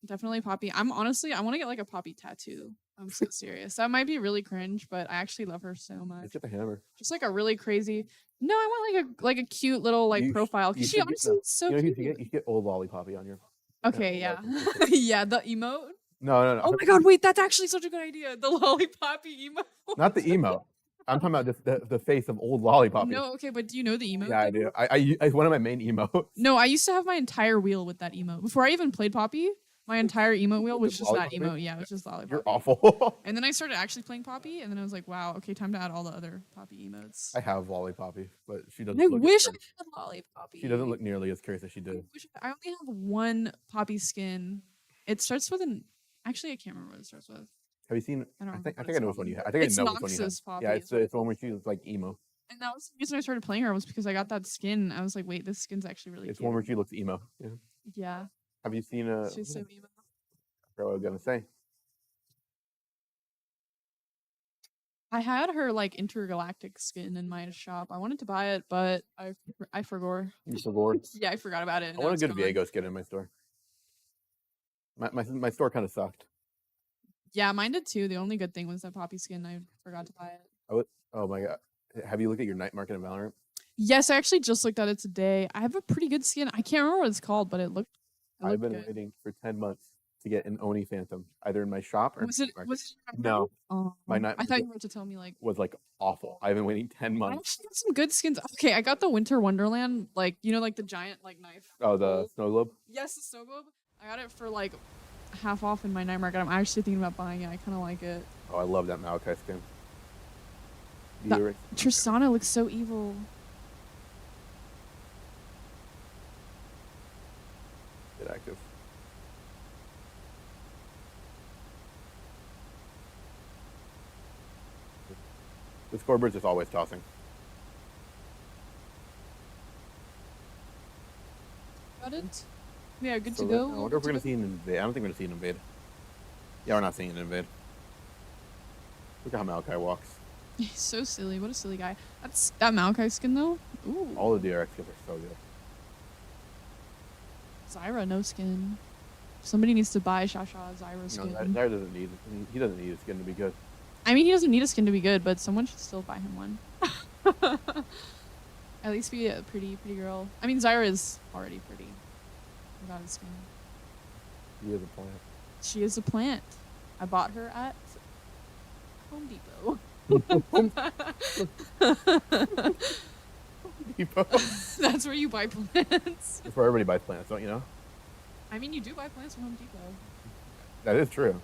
Definitely Poppy. I want to get like a Poppy tattoo. I'm so serious. That might be really cringe, but I actually love her so much. Let's get the hammer. Just like a really crazy. No, I want like a cute little like You sh- profile you because she should get- honestly is so You know, cute. you should get old Lollipoppy on your. Okay, yeah, Yeah. yeah. The emote. No. Oh my god, wait, that's actually such a good idea. The lollipoppy emote. Not the emo. I'm talking about just the face of old Lollipoppy. No, okay, but do you know the emote? Yeah, I do. It's one of my main emotes. No, I used to have my entire wheel with that emote. Before I even played Poppy, my entire emote wheel was just that Lollipoppy? emote. Yeah, it was just lollipop. You're awful. And then I started actually playing Poppy, and then I was like, wow, okay, time to add all the other Poppy emotes. I have Lollipoppy, but she doesn't. I look as wish I curious. had Lollipoppy. She doesn't look nearly as curious as she did. I only have one Poppy skin. It starts with an. Actually, I can't remember what it starts with. Have you seen? I don't I remember think what I it's know which called. one you have. I think It's I know which one you have. Noxus Poppy Yeah, is what it's the one where she looks like emo. And that was the reason I started playing her was because I got that skin. I was like, wait, this skin's actually really It's cute. one where she looks emo. Yeah. Yeah, Have you seen she's so emo. what I was gonna say. I had her like intergalactic skin in my shop. I wanted to buy it, but I forgot. Mr. Lord. Yeah, I forgot about it. I and want now a it's good gone. Viego skin in my store. My store kind of sucked. Yeah, mine did too. The only good thing was that Poppy skin. I forgot to buy it. Oh my god. Have you looked at your night market in Valorant? Yes, I actually just looked at it today. I have a pretty good skin. I can't remember what it's called, but it looked I've been good. waiting for 10 months to get an Oni Phantom, either in my shop or Was in it? my night market. Was it? No, Oh, my night I thought market you were about to tell me like. was like awful. I've been waiting 10 I months. actually got some good skins. Okay, I got the Winter Wonderland, like like the giant like knife. Oh, the bowl. snow globe? Yes, the snow globe. I got it for like half off in my night market. I'm actually thinking about buying it. I kind of like it. Oh, I love that Maokai skin. That- You're- Tristana looks so evil. active. The scoreboard's just always tossing. Got it. Yeah, good So to go. I wonder if we're gonna see an invade. I don't think we're gonna see an invade. Yeah, we're not seeing an invade. Look at how Maokai walks. He's so silly. What a silly guy. That Maokai skin though. Ooh. All the DRX skills are so good. Zyra no skin. Somebody needs to buy Shasha Zyra You skin. know, Zyra doesn't need. He doesn't need his skin to be good. I mean, he doesn't need a skin to be good, but someone should still buy him one. At least be a pretty girl. I mean, Zyra is already pretty without a skin. He is a plant. She is a plant. I bought her at Home Depot. Depot. That's where you buy plants. That's where everybody buys plants, don't you know? I mean, you do buy plants from Home Depot. That is true.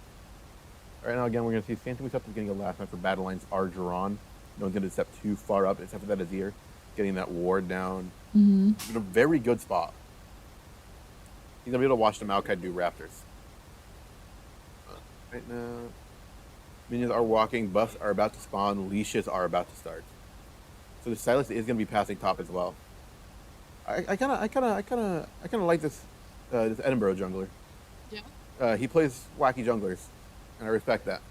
Right now, again, we're going to see Phantom Acceptance getting a last match for Battle Lines Argeron. No one's going to step too far up, except for that Azir. Getting that ward down. Mm-hmm. In a very good spot. He's going to be able to watch the Maokai do Raptors. Right now, minions are walking, buffs are about to spawn, leashes are about to start. So the Stylist is going to be passing top as well. I kind of like this Edinboro jungler. Yeah. He plays wacky junglers, and I respect that.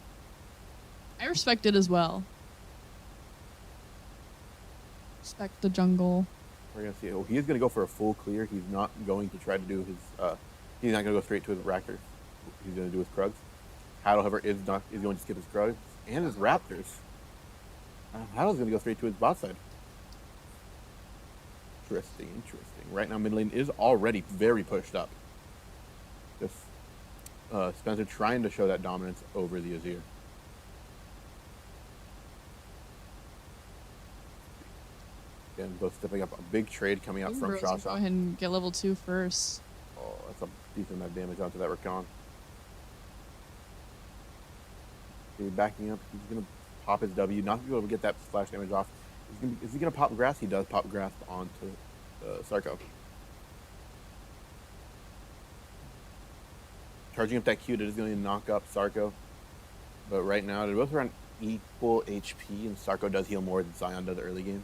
I respect it as well. Respect the jungle. We're gonna see. Oh, he's gonna go for a full clear. He's not going to try to do his. He's not gonna go straight to his Raptors. He's gonna do his Krugs. Haddle, however, is going to skip his Krugs and his Raptors. Haddle's gonna go straight to his bot side. Interesting. Right now, mid lane is already very pushed up. Just Spencer trying to show that dominance over the Azir. Again, both stepping up. A big trade coming out from Go Shasha. ahead and get level 2 first. Oh, that's a decent amount of damage onto that Rakan. Okay, backing up. He's going to pop his W. Not to be able to get that splash damage off. Is he going to pop grass? He does pop grass onto Sarko. Charging up that Q, that is going to knock up Sarko. But right now, they're both around equal HP, and Sarko does heal more than Sion does early game.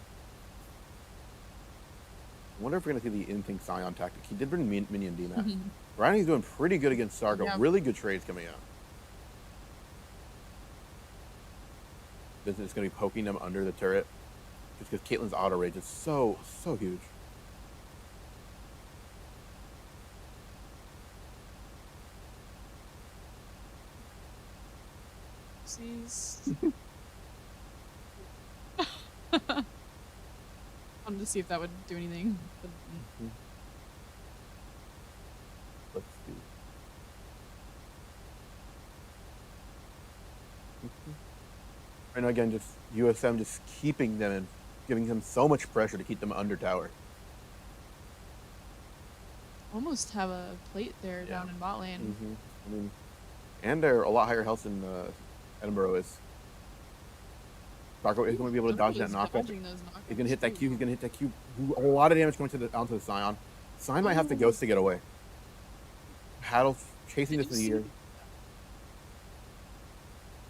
I wonder if we're going to see the in-thing Sion tactic. He did bring minion DMAX. Ryan's doing pretty good against Sarko. Yeah. Really good trades coming out. Vincent is going to be poking them under the turret. Just because Caitlyn's auto rage is so huge. Wanted to see if that would do anything. But Let's see. Right now, again, just USM just keeping them and giving them so much pressure to keep them under tower. almost have a plate there down in bot lane. I mean, and they're a lot higher health than Edinboro is. Darko is going to be able to dodge that knockup. He's going to hit that Q. He's going to hit that Q. A lot of damage going to the onto the Sion. Sion might have to ghost to get away. Haddle chasing this in the air.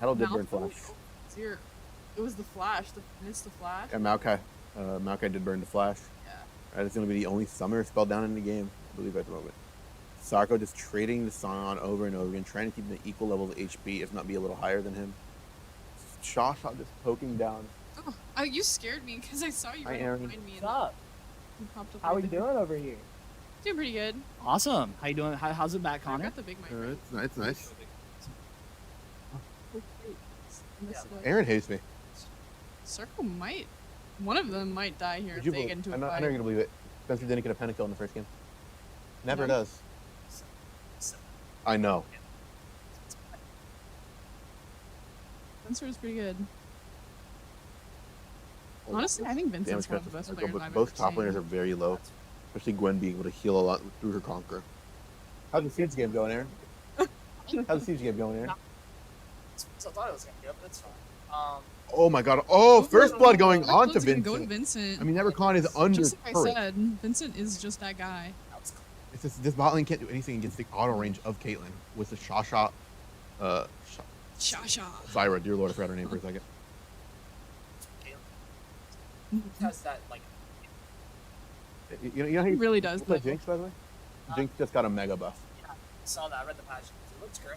Haddle did burn flash. It was the flash. Missed the flash. And Maokai. Maokai did burn the flash. Yeah. Right, it's going to be the only summoner spell down in the game, I believe, at the moment. Sarko just trading the Sion over and over again, trying to keep him at equal levels of HP, if not be a little higher than him. Shasha just poking down. Oh, you scared me because I saw you Hi, right Aaron. behind me. What's up? You popped up How right we there. doing over here? Doing pretty good. Awesome. How you doing? How's it back, I Connor? got the big mic. Right. It's nice. Missed it. Aaron hates me. Circle might. One of them might die here if they get into a I know fight. you're going to believe it. Spencer didn't get a pentakill in the first game. Never No. does. I know. Spencer was pretty good. Honestly, I think Vincent's one of the best Damage players but I've both ever top seen. laners are very low. Especially Gwen being able to heal a lot through her Conqueror. How's the Siege game going, Aaron? How's the Siege game going, Aaron? So I thought it was gonna be up, but it's fine. Oh my god. Oh, first blood going First on to blood's gonna go to Vincent. Vincent. I mean, that Rakan is under Just like I turret. said, Vincent is just that guy. It's just this bot lane can't do anything against the auto range of Caitlyn with the Shasha, Shasha. Zyra. Dear Lord, I forgot her name for a second. Has that like You know how He you really does. play Though. Jinx, by the way? Jinx just got a mega buff. saw that. I read the patch. It looks great.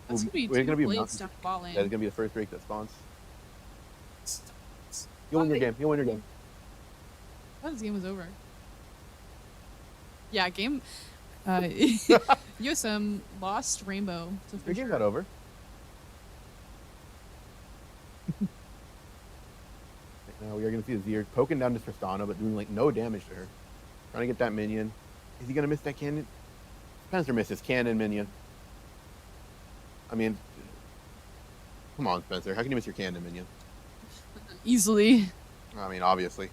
That's gonna be We're two gonna be blade mountain- stuff bot lane. That is gonna be the first break that spawns. You'll win your game. You'll win your game. I thought this game was over. Yeah, game. USM lost Rainbow. To Your game's not over. Now we are going to see Azir poking down to Tristana, but doing like no damage to her. Trying to get that minion. Is he going to miss that cannon? Spencer misses cannon minion. I mean, come on, Spencer. How can you miss your cannon minion? Easily. I mean, obviously.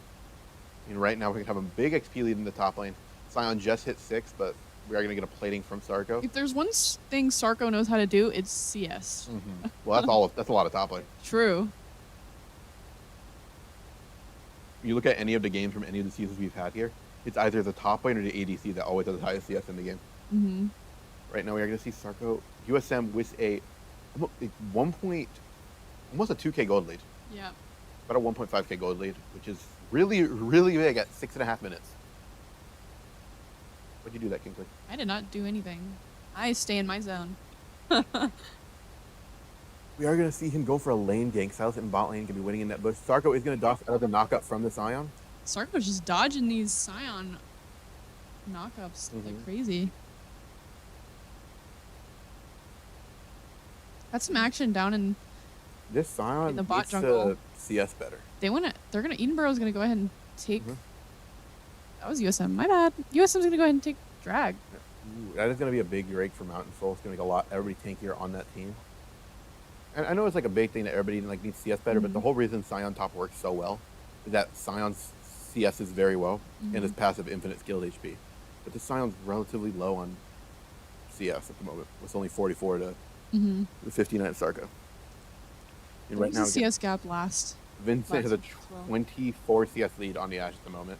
I mean, right now we can have a big XP lead in the top lane. Sion just hit 6, but we are going to get a plating from Sarko. If there's one thing Sarko knows how to do, it's CS. Well, that's all. That's a lot of top lane. True. You look at any of the games from any of the seasons we've had here, it's either the top lane or the ADC that always has the highest CS in the game. Mm-hmm. Right now we are going to see Sarko USM with a 1 point, almost a 2k gold lead. Yeah. About a 1.5k gold lead, which is really, really big at 6.5 minutes. What'd you do that, Kingsley? I did not do anything. I stay in my zone. We are going to see him go for a lane gank. Silas in bot lane can be winning in that bush. Sarko is going to doff out of the knockup from the Sion. Sarko's just dodging these Scion knockups like crazy. Got some action down in. This Sion In the bot needs jungle. to CS better. They're gonna. Edinboro's gonna go ahead and take. That was USM. My bad. USM's gonna go ahead and take drag. Ooh, that is going to be a big break for Mountain Soul. It's going to make everybody tankier on that team. And I know it's like a big thing that everybody like needs CS better, but the whole reason Sion top works so well is that Sion's CS is very well and his passive infinite skilled HP. But the Sion's relatively low on CS at the moment. It's only 44 to the 59 at Sarko. And right What's now, the CS gap last? Vincent has a as well? 24 CS lead on the Ashe at the moment.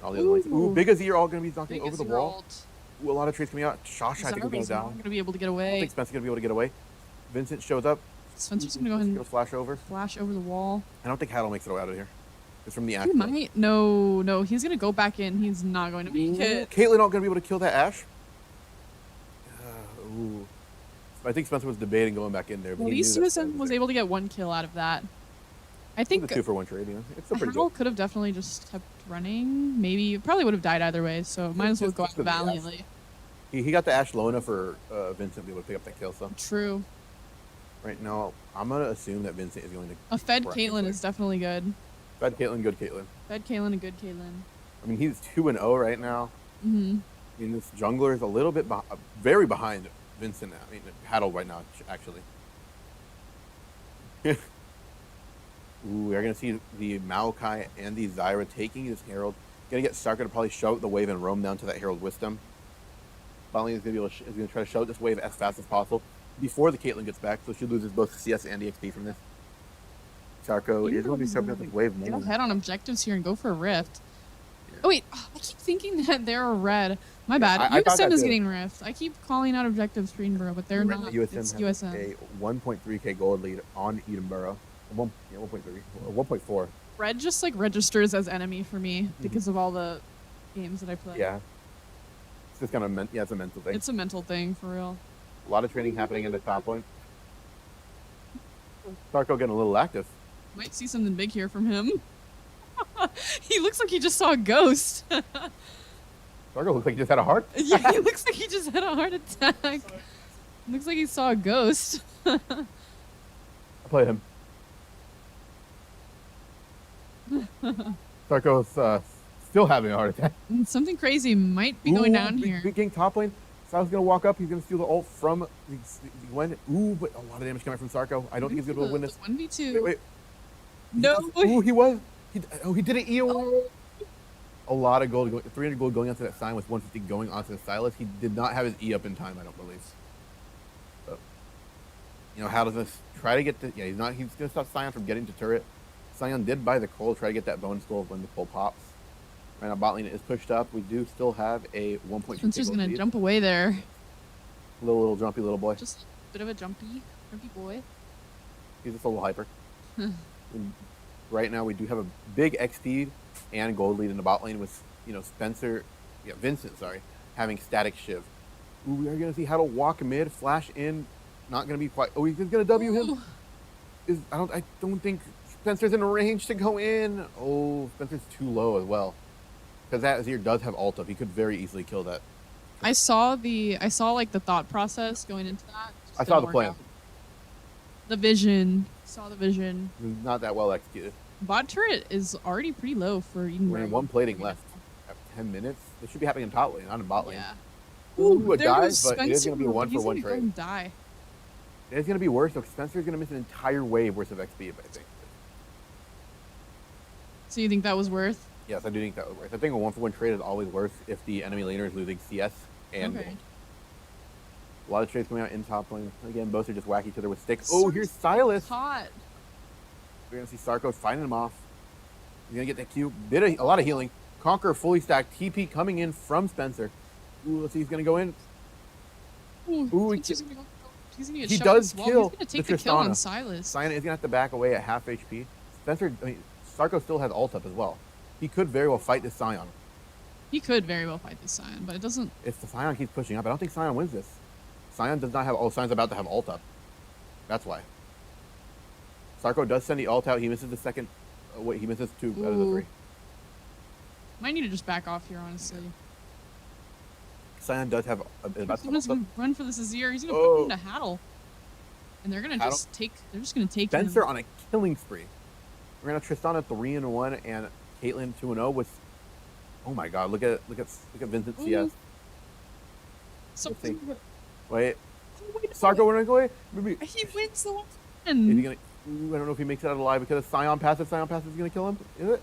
All the other ones. Ooh, Big Azir all going to be knocking over the wall. Ooh, a lot of trades coming out. Shasha, I think, will go Zarba's not down. gonna be able to get I away. think Spencer's going to be able to get away. Vincent shows up. Spencer's gonna go ahead He'll and flash over. flash over the wall. I don't think Haddle makes it out of here. It's from the Ashe. He might. No. He's gonna go back in. He's not going to make it. Caitlyn not going to be able to kill that Ashe. Ooh. I think Spencer was debating going back in there. But At he knew least that USM was able to get 1 kill out of that. I It's think a 2-for-1 trade. You know, it's still pretty Harold good. could have definitely just kept running. Maybe probably would have died either way. So might as well go out Just 'cause of the Ashe. valiantly. He got the Ashe low enough for Vincent to be able to pick up that kill. So True. right now, I'm going to assume that Vincent is going to. A fed Correct. Caitlyn is definitely good. Bad Caitlyn, good Caitlyn. Fed Caitlyn, a good Caitlyn. I mean, he's 2-0 right now. Mm-hmm. I mean, this jungler is a little bit very behind Vincent. I mean, Haddle right now, actually. Ooh, we're going to see the Maokai and the Zyra taking this Herald. Going to get Sarko to probably show the wave and roam down to that Herald Wisdom. Finally, is going to try to show this wave as fast as possible before the Caitlyn gets back, so she loses both the CS and the XP from this. Sarko is going to be stepping up this wave Go more. ahead on objectives here and go for a rift. Oh wait, I keep thinking that they're a red. My bad. I thought USM that is too. getting rift. I keep calling out objectives for Edinboro, but they're Right not. now, It's USM has USM. a 1.3k gold lead on Edinboro. 1.3, or 1.4. Red just like registers as enemy for me because of all the games that I play. Yeah. It's just kind of it's a mental thing. It's a mental thing for real. A lot of training happening in the top lane. Sarko getting a little active. Might see something big here from him. He looks like he just saw a ghost. Sarko looks like he just had a heart. Yeah, he looks like he just had a heart attack. Looks like he saw a ghost. I played him. Sarko's still having a heart attack. And something crazy might be going down Ooh, here. Big gang top lane. Silas gonna walk up. He's gonna steal the ult from Gwen. Ooh, but a lot of damage coming from Sarko. I don't think he's gonna be able to win this. 1v2. Wait. No. Ooh, he was. He did an EO. A lot of gold, 300 gold going onto that sign with 150 going onto the Silas. He did not have his E up in time, I don't believe. So, how does this try to get the? Yeah, he's gonna stop Sion from getting to turret. Sion did buy the coal, try to get that bonus gold when the coal pops. Right now, bot lane is pushed up. We do still have a 1.2 Spencer's gonna lead. jump away there. Little jumpy little boy. Just a bit of a jumpy boy. He's just a little hyper. And right now, we do have a big XP and gold lead in the bot lane with, Vincent, having static shiv. Ooh, we are going to see how to walk mid, flash in, not going to be quite. Oh, he's going to W him. I don't think Spencer's in range to go in. Oh, Spencer's too low as well. Because that Azir does have ult up. He could very easily kill that. I saw like the thought process going into that. Just I saw didn't the work plan. out. The vision. Saw the vision. It was not that well executed. Bot turret is already pretty low for Eden. We're in one plating left. At 10 minutes. This should be happening in top lane, not in bot lane. Yeah. Ooh, a there dive, goes but it is going to be a Spencer. 1 for 1 He's gonna trade. go and die. It's going to be worse, so Spencer's going to miss an entire wave worth of XP, I think. So you think that was worth? Yes, I do think that was worth. I think a 1 for 1 trade is always worse if the enemy laner is losing CS and Okay. gold. A lot of trades coming out in top lane. Again, both are just whack each other with sticks. Oh, here's Silas. Hot. We're going to see Sarko fighting him off. He's going to get that Q. A lot of healing. Conqueror fully stacked. TP coming in from Spencer. Ooh, let's see. He's going to go in. Ooh, Spencer's gonna go. He's gonna get he shoved does as well. kill He's gonna take the the kill on Tristana. Silas. Cyan is going to have to back away at half HP. Sarko still has ult up as well. He could very well fight this Sion. He could very well fight this Sion, but it doesn't. If the Sion keeps pushing up, I don't think Sion wins this. Sion does not have. Oh, Sion's about to have ult up. That's why. Sarko does send the ult out. He misses the second. Wait, he misses 2 out of the 3. Might need to just back off here, honestly. Sion does have. About He's to gonna run for this Azir. He's gonna Oh. put him to Haddle, and they're gonna Haddle? just take. They're just gonna take Spencer him. on a killing spree. We're gonna Tristana 3-1 and Caitlyn 2-0 with. Oh my God! Look at Vincent CS. So, Let's see. Wait, Sarko, we're gonna go away. Maybe he wins the is he one. gonna? Ooh, I don't know if he makes it out alive because of Sion passive. Sion passive is gonna kill him. Is it?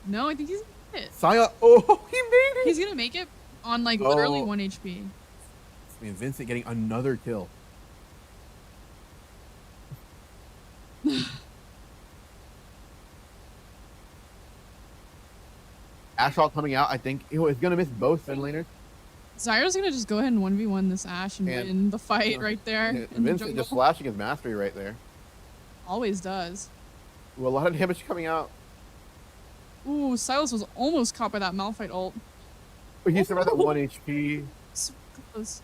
No, I think he's gonna make it. Sion. Oh, he made it. He's gonna make it on like literally Oh. 1 HP. I mean, Vincent getting another kill. Asphalt coming out, I think he's going to miss both Finn laners. Zyra's gonna just go ahead and 1v1 this Ashe and And- win the fight right there. Yeah, in the Vincent jungle. just flashing his mastery right there. Always does. Ooh, a lot of damage coming out. Ooh, Silas was almost caught by that Malphite ult. But he survived at 1 HP. So close.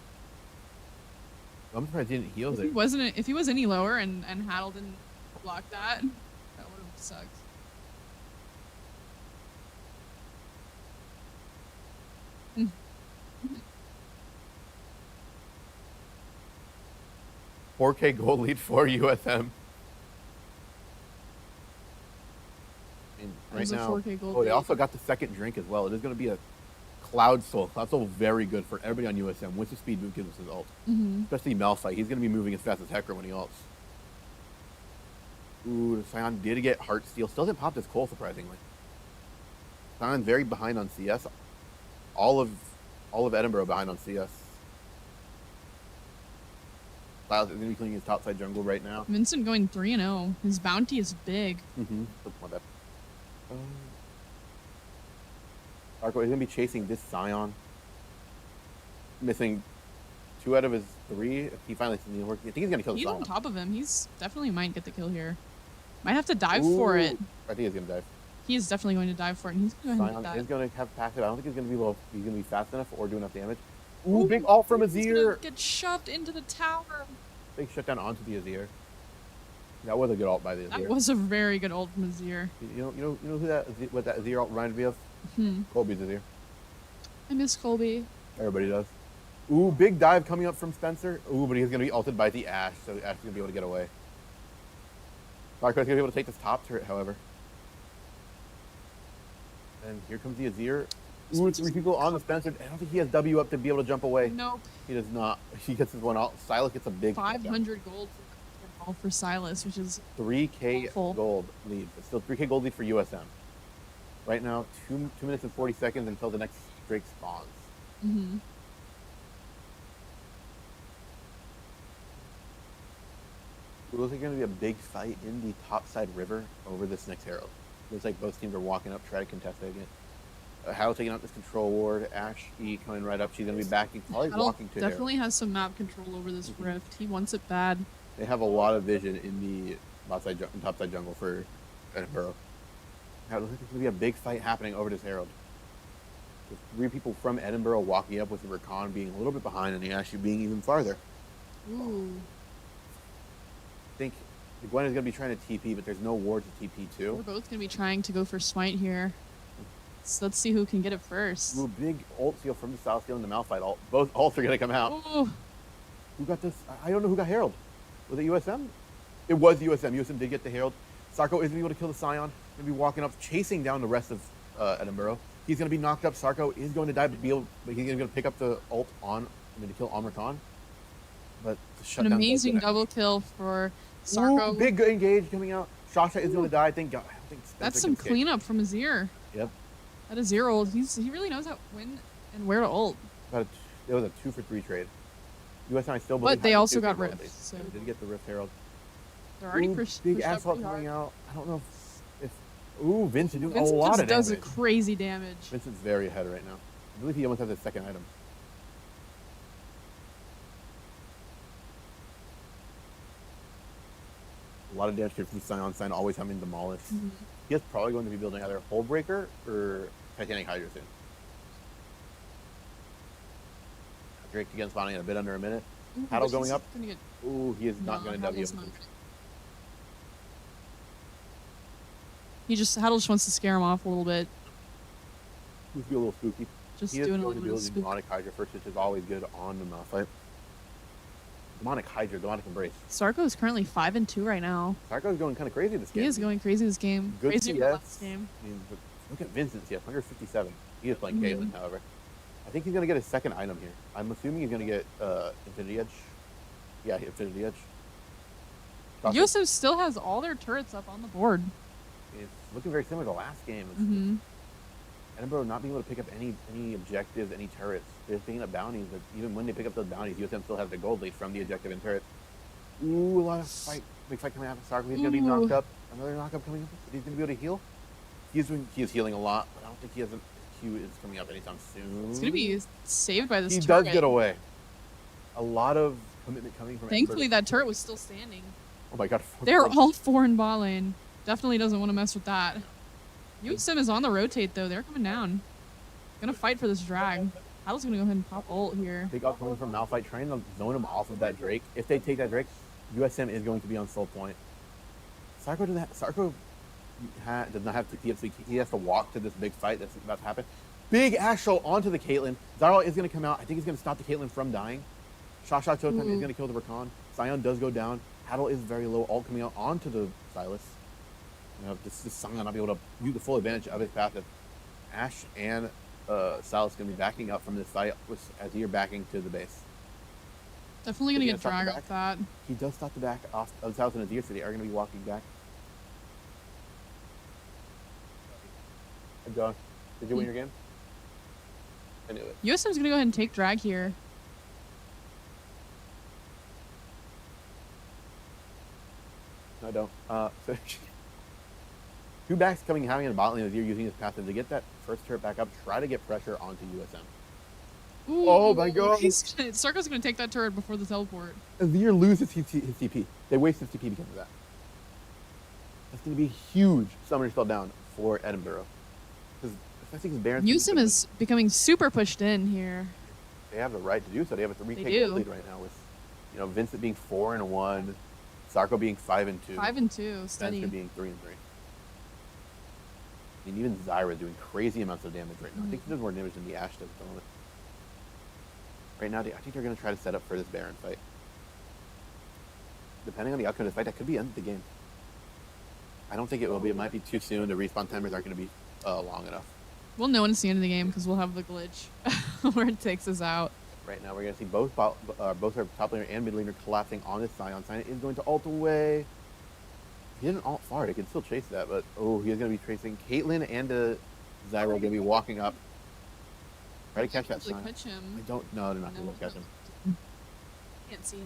I'm surprised he didn't heal If there. he was any lower and Haddle didn't block that, that would have sucked. 4K gold lead for USM. And That right was a now, 4K gold oh, they lead. also got the second drink as well. It is going to be a Cloud Soul. Cloud Soul very good for everybody on USM. Once the speed move gives us his ult. Mm-hmm. Especially Malphite. He's going to be moving as fast as Hecker when he ults. Ooh, Sion did get Heart Steal. Still didn't pop this Cole, surprisingly. Sion's very behind on CS. All of Edinboro behind on CS. Cloud is going to be cleaning his topside jungle right now. Vincent going 3-0. His bounty is big. Mm-hmm. My bad. Arco is going to be chasing this Sion. Missing 2 out of his 3. If he finally sees the work, I think he's going to kill the He's Sion. on top of him. He's definitely might get the kill here. Might have to dive for it. Ooh, I think he's going to dive. He is definitely going to dive for it, and he's going to Sion die. is going to have passive. I don't think he's going to be low. He's going to be fast enough or do enough damage. Ooh, big ult from He's gonna Azir. get shoved into the tower. Big shutdown onto the Azir. That was a good ult by the Azir. That was a very good ult from Azir. You know who what that Azir ult reminded me of? Hmm. Colby's Azir. I miss Colby. Everybody does. Ooh, big dive coming up from Spencer. Ooh, but he's going to be ulted by the Ashe, so Ashe is going to be able to get away. Marco's going to be able to take this top turret, however. And here comes the Azir. Ooh, 3 people on the Spencer. I don't think he has W up to be able to jump away. Nope. He does not. He gets his one out. Silas gets a big 500 gold for Silas, which is 3K awful. gold lead. It's still 3K gold lead for USM. Right now, 2 minutes and 40 seconds until the next Drake spawns. Mm-hmm. It looks like going to be a big fight in the topside river over this next Herald. Looks like both teams are walking up, trying to contest it again. How taking out this control ward. Ash E coming right up. She's gonna be backing, probably Haddle walking to Herald. definitely has some map control over this Mhm. rift. He wants it bad. They have a lot of vision in the topside jungle for Edinboro. Now, it looks like there's gonna be a big fight happening over this Herald. With 3 people from Edinboro walking up with the Rakan being a little bit behind and the Ashu being even farther. Ooh. I think the Gwen is gonna be trying to TP, but there's no ward to TP We're to. both gonna be trying to go for smite here. So let's see who can get it first. Ooh, big ult steal from the South stealing the Malphite ult. Both ults are gonna come out. Ooh. Who got this? I don't know who got Herald. Was it USM? It was USM. USM did get the Herald. Sarko isn't able to kill the Scion. Gonna be walking up, chasing down the rest of Edinboro. He's gonna be knocked up. Sarko is going to die, but he's gonna pick up the ult to kill on Rakan. But to shut An down amazing double kill for Sarko. Ooh, big engage coming out. Shasha is gonna die. I don't think That's Spencer some can escape. cleanup from Azir. Yep. That Azir ult. He really knows how when and where to ult. It was a 2-for-3 trade. US and I still believe. But they had the also 2 got for Rift, gold. so- They did get the Rift Herald. They're already Ooh, pushed big up assault pretty coming hard. out. I don't know if ooh, Vincent doing Vincent a lot just of does damage. a crazy damage. Vincent's very ahead right now. I believe he almost has his second item. A lot of damage from Scion. Scion always having demolished. Mhm. He is probably going to be building either Hullbreaker or Titanic Hydra soon. Drake again spawning in a bit under a minute. Ooh, Haddle but going he's up. Gonna get, Ooh, he is not no, going to W. Haddle's not gonna- Haddle just wants to scare him off a little bit. He's be a little spooky. Just He is doing a going to little be bit of building spook. Demonic Hydra first, which is always good on the Malphite. Demonic Hydra, Demonic Embrace. Sarko is currently 5-2 right now. Sarko's going kind of crazy this game. He is going crazy this game. Good Crazy CS. last game. I mean, but look at Vincent's CS, 157. He is playing Mhm. Caitlyn, however. I think he's going to get his second item here. I'm assuming he's going to get Infinity Edge. Yeah, Infinity Edge. Crossing- Yosef still has all their turrets up on the board. It's looking very similar to last game. It's Mm-hmm. Edinboro not being able to pick up any objectives, any turrets. They're picking up bounties, but even when they pick up those bounties, USM still has the gold lead from the objective and turret. Ooh, a lot of big fight coming out of Sarko. He's gonna be knocked Ooh. up. Another knockup coming up. He's gonna be able to heal. He is healing a lot, but I don't think his Q is coming up anytime soon. It's gonna be saved by this He turret. does get away. A lot of commitment coming from. Thankfully, Edinboro. that turret was still standing. Oh my god. They're all 4 in bot lane. Definitely doesn't want to mess with that. USM is on the rotate though. They're coming down. Gonna fight for this drag. Haddle's gonna go ahead and pop ult here. Big up coming from Malphite, trying to zone him off of that Drake. If they take that Drake, USM is going to be on slow point. Sarko does not have to TF, so he has to walk to this big fight that's about to happen. Big Astral onto the Caitlyn. Zara is going to come out. I think he's going to stop the Caitlyn from dying. Shot Totem is Ooh. going to kill the Rakan. Scion does go down. Haddle is very low. Ult coming out onto the Silas. You know, this Scion not be able to use the full advantage of his passive. Ash and Silas going to be backing up from this fight as you're backing to the base. Definitely gonna Is he get gonna stop the drag off that. He does stop the back off of South and Azir, so they are going to be walking back. Hey, John, did you win your game? I knew it. USM's gonna go ahead and take drag here. No, I don't. So two backs coming, having a bot lane as you're using his passive to get that first turret back up. Try to get pressure onto USM. Ooh, Oh my God. Sarko's gonna take that turret before the teleport. Azir loses his TP. They waste his TP because of that. That's going to be a huge summoner spell down for Edinboro. Because I think his Baron. USM is becoming super pushed in here. They have the right to do so. They have a 3K They do. lead right now with, Vincent being 4-1, Sarko being 5-2, 5-2, steady. Spencer being 3-3. I mean, even Zyra doing crazy amounts of damage right now. I think he does more damage than the Ashe does at the moment. Right now, I think they're going to try to set up for this Baron fight. Depending on the outcome of this fight, that could be the end of the game. I don't think it will be. It might be too soon. The respawn timers aren't going to be long enough. We'll know when it's the end of the game because we'll have the glitch where it takes us out. Right now, we're going to see both our top laner and mid laner collapsing on this Scion. Scion is going to ult away. He didn't ult far. He can still chase that, but he is going to be chasing Caitlyn and Zyra are going to be walking up. Try to catch that Actually Scion. catch him. I don't. No, they're not going No. to catch him. Can't see him.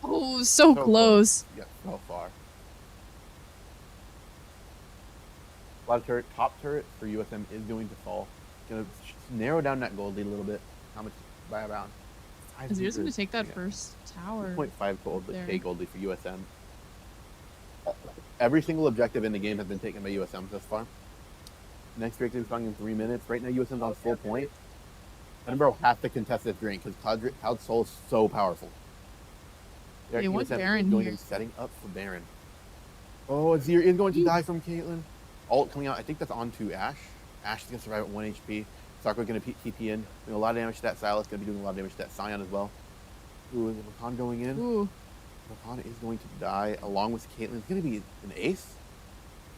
Oh, so close. Yeah, so far. Bottom turret, top turret for USM is going to fall. Gonna narrow down that gold lead a little bit. How much? By about 5 Azir's going meters. to take that Yeah. first tower. 2.5 gold, there. K gold lead for USM. Every single objective in the game has been taken by USM thus far. Next break is coming in 3 minutes. Right now, USM's on full point. Edinboro has to contest this drink because Cloud Soul is so powerful. They want USM is Baron going here. to be setting up for Baron. Oh, Azir is going to die from Caitlyn. Ult coming out. I think that's onto Ashe. Ashe is going to survive at 1 HP. Sarko going to TP in. Doing a lot of damage to that Silas. Going to be doing a lot of damage to that Sion as well. Ooh, Rakan going in. Ooh. Rakan is going to die along with Caitlyn. It's going to be an ace.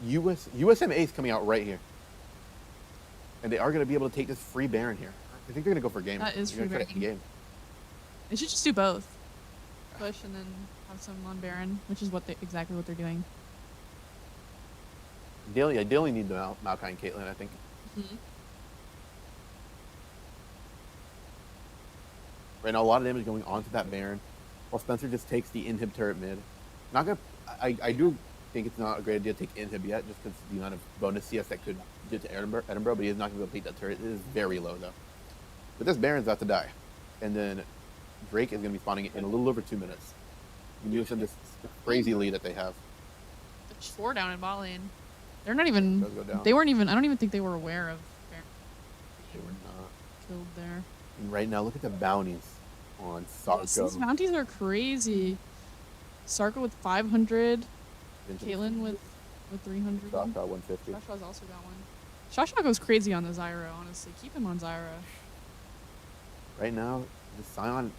USM ace coming out right here. And they are going to be able to take this free Baron here. I think they're going to go for game. That is They're gonna free try to end game. They should just do both. Push and then have some on Baron, which is exactly what they're doing. They only need the Maokai and Caitlyn, I think. Mhm. Right now, a lot of damage going onto that Baron, while Spencer just takes the inhib turret mid. Not gonna. I do think it's not a great idea to take inhib yet, just because the amount of bonus CS that could get to Edinboro, but he is not gonna be able to take that turret. It is very low though. But this Baron's about to die, and then Drake is gonna be spawning in a little over 2 minutes. And you said this crazy lead that they have. There's 4 down in bot lane. They're not even. Does go down. They weren't even. I don't even think they were aware of Baron They were not. killed there. And right now, look at the bounties on Yes, these Sarko. bounties are crazy. Sarko with 500. Vincent Caitlyn with 300. Shasha 150. Shasha's also got one. Shasha goes crazy on the Zyra, honestly. Keep him on Zyra. Right now, the Sion,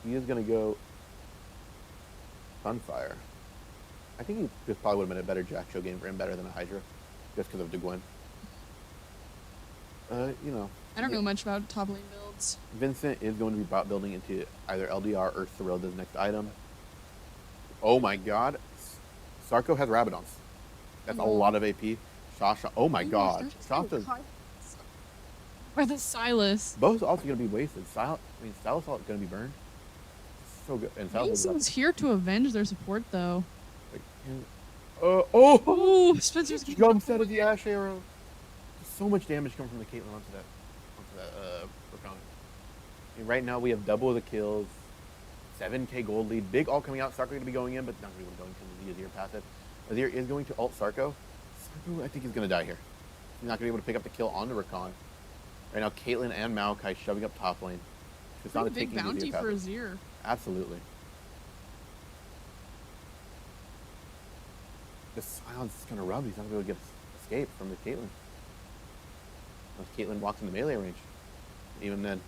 he is going to go Sunfire. I think this probably would have been a better Jack Show game for him, better than a Hydra, just because of DeGwen. You know, I don't know much about top lane builds. Vincent is going to be bot building into either LDR or Thrilda's next item. Oh my god. Sarko has Rabadons. That's a lot of AP. Shasha, oh my god. Shasha's Or the Silas. both also going to be wasted. Silas is going to be burned. So good. And Silas Mason's here to avenge their support, though. oh! Oh, Spencer's getting Jumps out of the Ashe arrow. So much damage coming from the Caitlyn onto that Rakan. And right now we have double the kills, 7k gold lead. Big ult coming out. Sarko going to be going in, but not going to be going because of the Azir passive. Azir is going to ult Sarko. Sarko, I think he's going to die here. He's not going to be able to pick up the kill on the Rakan. Right now, Caitlyn and Maokai shoving up top lane. It's not pretty big taking the bounty Azir for passive. Azir. Absolutely. The Sion's going to rub. He's not going to be able to get escape from the Caitlyn. Unless Caitlyn walks in the melee range. Even then,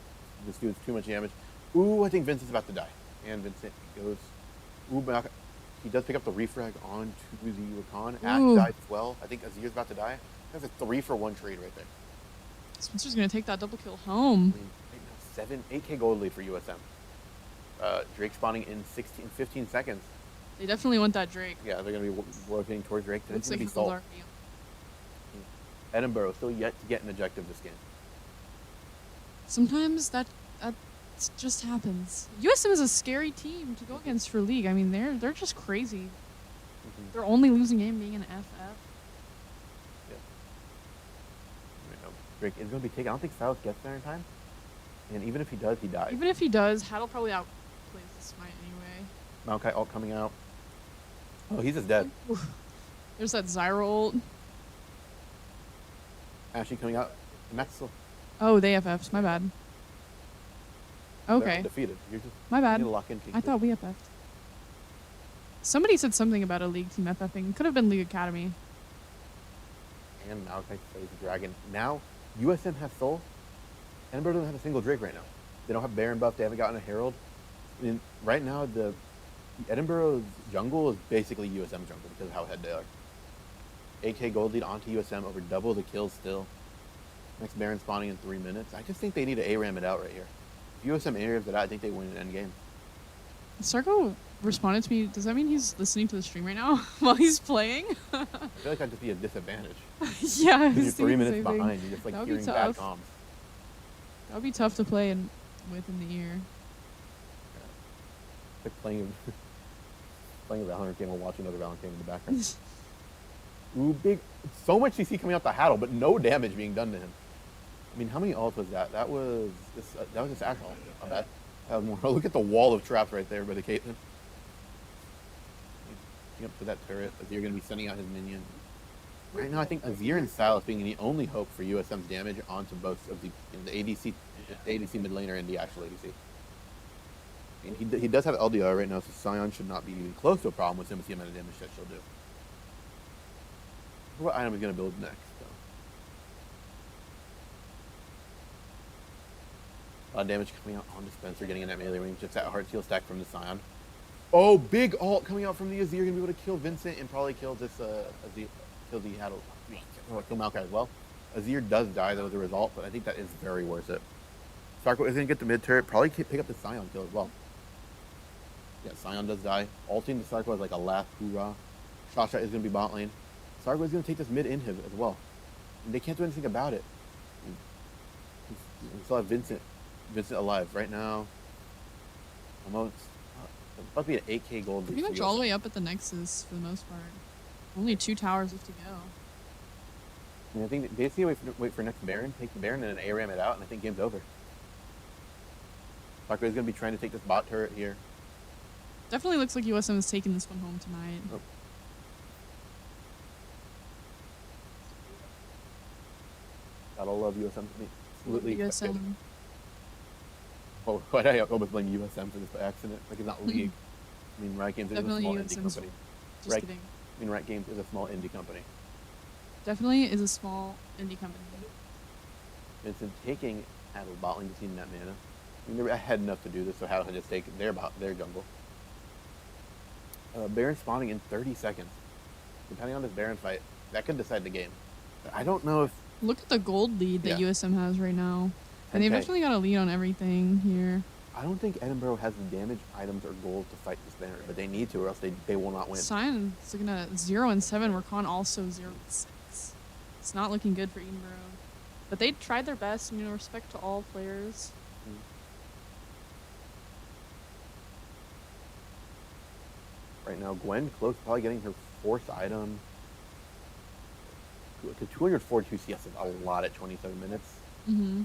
this dude's too much damage. Ooh, I think Vincent's about to die. And Vincent goes. Ooh, but he does pick up the refrag onto the Rakan. Ashe Ooh. dies as well. I think Azir's about to die. That's a 3-for-1 trade right there. Spencer's gonna take that double kill home. I mean, right now, 8k gold lead for USM. Drake spawning in 15 seconds. They definitely want that Drake. Yeah, they're going to be rotating towards Drake. Looks It's like going to be he's Salt. already. Edinboro still yet to get an objective this game. Sometimes that just happens. USM is a scary team to go against for League. I mean, they're just crazy. Their only losing game being an FF. Drake is going to be taken. I don't think Silas gets there in time. And even if he does, he dies. Even if he does, Had'll probably outplays the smite anyway. Maokai ult coming out. Oh, he's just dead. There's that Zyra ult. Ashe coming out. And that's still Oh, they FF'd. My bad. Okay. defeated. You're just My you bad. need to lock in. I thought we FF'd. Somebody said something about a League team FFing. Could have been League Academy. And Maokai plays the dragon. Now, USM has Soul. Edinboro doesn't have a single Drake right now. They don't have Baron buff. They haven't gotten a Herald. I mean, right now, the Edinboro's jungle is basically USM jungle because of how ahead they are. 8k gold lead onto USM over double the kills still. Next Baron spawning in 3 minutes. I just think they need to ARAM it out right here. If USM ARAMs it out, I think they win an end game. Sarko responded to me. Does that mean he's listening to the stream right now while he's playing? I feel like that'd just be a disadvantage. Yeah, I Because you're was 3 thinking the minutes same thing. behind. You're just like That would be hearing bad tough. comms. That would be tough to play with in the ear. Like playing a Valorant game or watching another Valorant game in the background. Ooh, big. So much CC coming out the Haddle, but no damage being done to him. I mean, how many ults was that? That was this actual. Oh, that was more. Look at the wall of traps right there by the Caitlyn. Up to that turret, Azir going to be sending out his minion. Right now, I think Azir and Sylas being the only hope for USM's damage onto both of the ADC mid laner and the actual ADC. I mean, he does have LDR right now, so Sion should not be even close to a problem with him with the amount of damage that she'll do. What item is going to build next? A lot of damage coming out on Dispenser, getting in that melee range. Just that heart seal stack from the Sion. Oh, big ult coming out from the Azir. Gonna be able to kill Vincent and probably kill this Azir, kill the Haddle, kill Maokai as well. Azir does die though as a result, but I think that is very worth it. Sarko is gonna get the mid turret, probably pick up the Sion kill as well. Yeah, Sion does die. Ulting the Sarko is like a last hoorah. Shasha is gonna be bot lane. Sarko is gonna take this mid inhib as well. And they can't do anything about it. We still have Vincent alive right now. Almost. It's about to be an 8k gold. Pretty much all the way up at the Nexus for the most part. Only 2 towers left to go. I mean, I think they see wait for next Baron, take the Baron and then ARAM it out, and I think game's over. Sarko is going to be trying to take this bot turret here. Definitely looks like USM is taking this one home tonight. Oh. Gotta love USM. Absolutely. USM. Oh, why did I almost blame USM for this by accident? Like it's not League. I mean, Riot Games is a Definitely small USM's indie company. Just kidding. I mean, Riot Games is a small indie company. Definitely is a small indie company. Vincent taking Haddle bot lane to see that mana. I mean, they had enough to do this, so Haddle can just take their jungle. Baron spawning in 30 seconds. Depending on this Baron fight, that could decide the game. But I don't know if... Look at the gold lead that Yeah. USM has right now. And they've definitely got a lead on everything here. I don't think Edinboro has the damage, items, or gold to fight this Baron, but they need to, or else they will not win. Sion is looking at 0-7. Rakan also 0-6. It's not looking good for Edinboro. But they tried their best, and, respect to all players. Right now, Gwen close, probably getting her 4th item. The 242 CS is a lot at 27 minutes. Mm-hmm.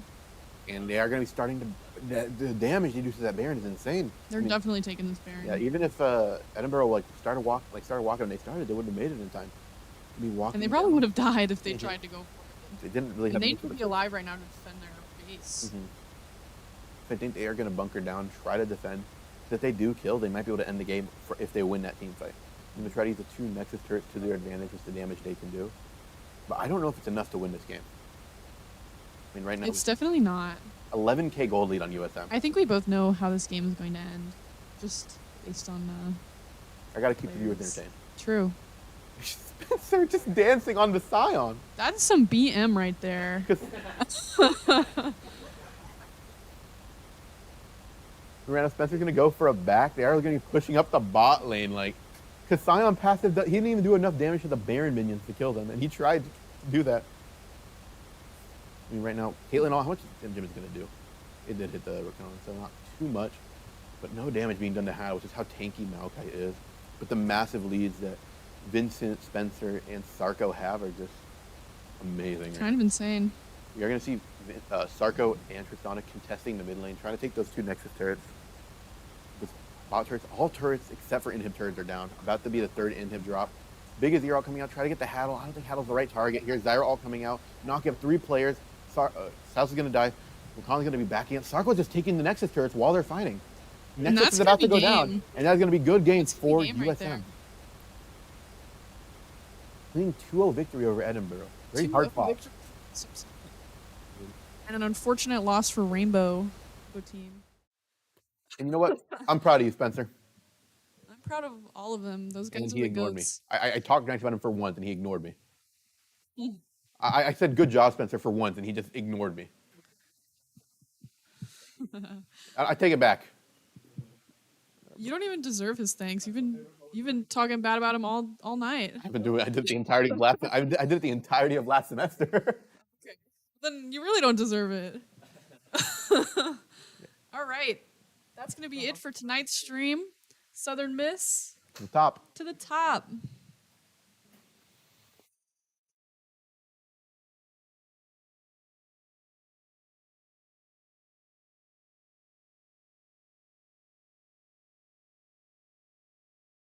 And they are going to be starting to... The damage they do to that Baron is insane. They're definitely taking this Baron. Yeah, even if Edinboro started walking when they started, they wouldn't have made it in time. To be walking And they probably down. would have died if they tried to go for it. They didn't really And have they much of need a to be alive right now to defend their base. I think they are going to bunker down, try to defend. If they do kill, they might be able to end the game if they win that team fight. I'm going to try to use the 2 Nexus turrets to their advantage with the damage they can do. But I don't know if it's enough to win this game. I mean, right now... It's definitely not. 11k gold lead on USM. I think we both know how this game is going to end. Just based on... I got to keep the viewers players. entertained. True. Spencer just dancing on the Sion. That's some BM right there. Miranda Spencer's going to go for a back. They are going to be pushing up the bot lane. Because Sion passive, he didn't even do enough damage to the Baron minions to kill them. And he tried to do that. I mean, right now, Caitlyn, how much is Jim is going to do? It did hit the Rakan, so not too much. But no damage being done to Haddle, which is how tanky Maokai is. But the massive leads that Vincent, Spencer, and Sarko have are just amazing. Kind of insane. You're going to see Sarko and Tristana contesting the mid lane, trying to take those 2 Nexus turrets. With bot turrets, all turrets except for inhib turrets are down. About to be the 3rd inhib drop. Big Azir all coming out, try to get the Haddle. I don't think Haddle's the right target. Here's Zyra all coming out. Knocking up 3 players. South is going to die. Rakan's going to be backing up. Sarko's just taking the Nexus turrets while they're fighting. Nexus is about to go down. And that's going to be good games for USM. Winning 2-0 victory over Edinboro. Very hard fought. And an unfortunate loss for Rainbow team. And you know what? I'm proud of you, Spencer. I'm proud of all of them. Those And guys are he the ignored goats. me. I talked nice about him for once, and he ignored me. I said, good job, Spencer, for once, and he just ignored me. I take it back. You don't even deserve his thanks. You've been talking bad about him all night. I've been doing. I did the entirety of last. I did the entirety of last semester. Okay. Then you really don't deserve it. All right. That's going to be it for tonight's stream. Southern Miss The top. to the top.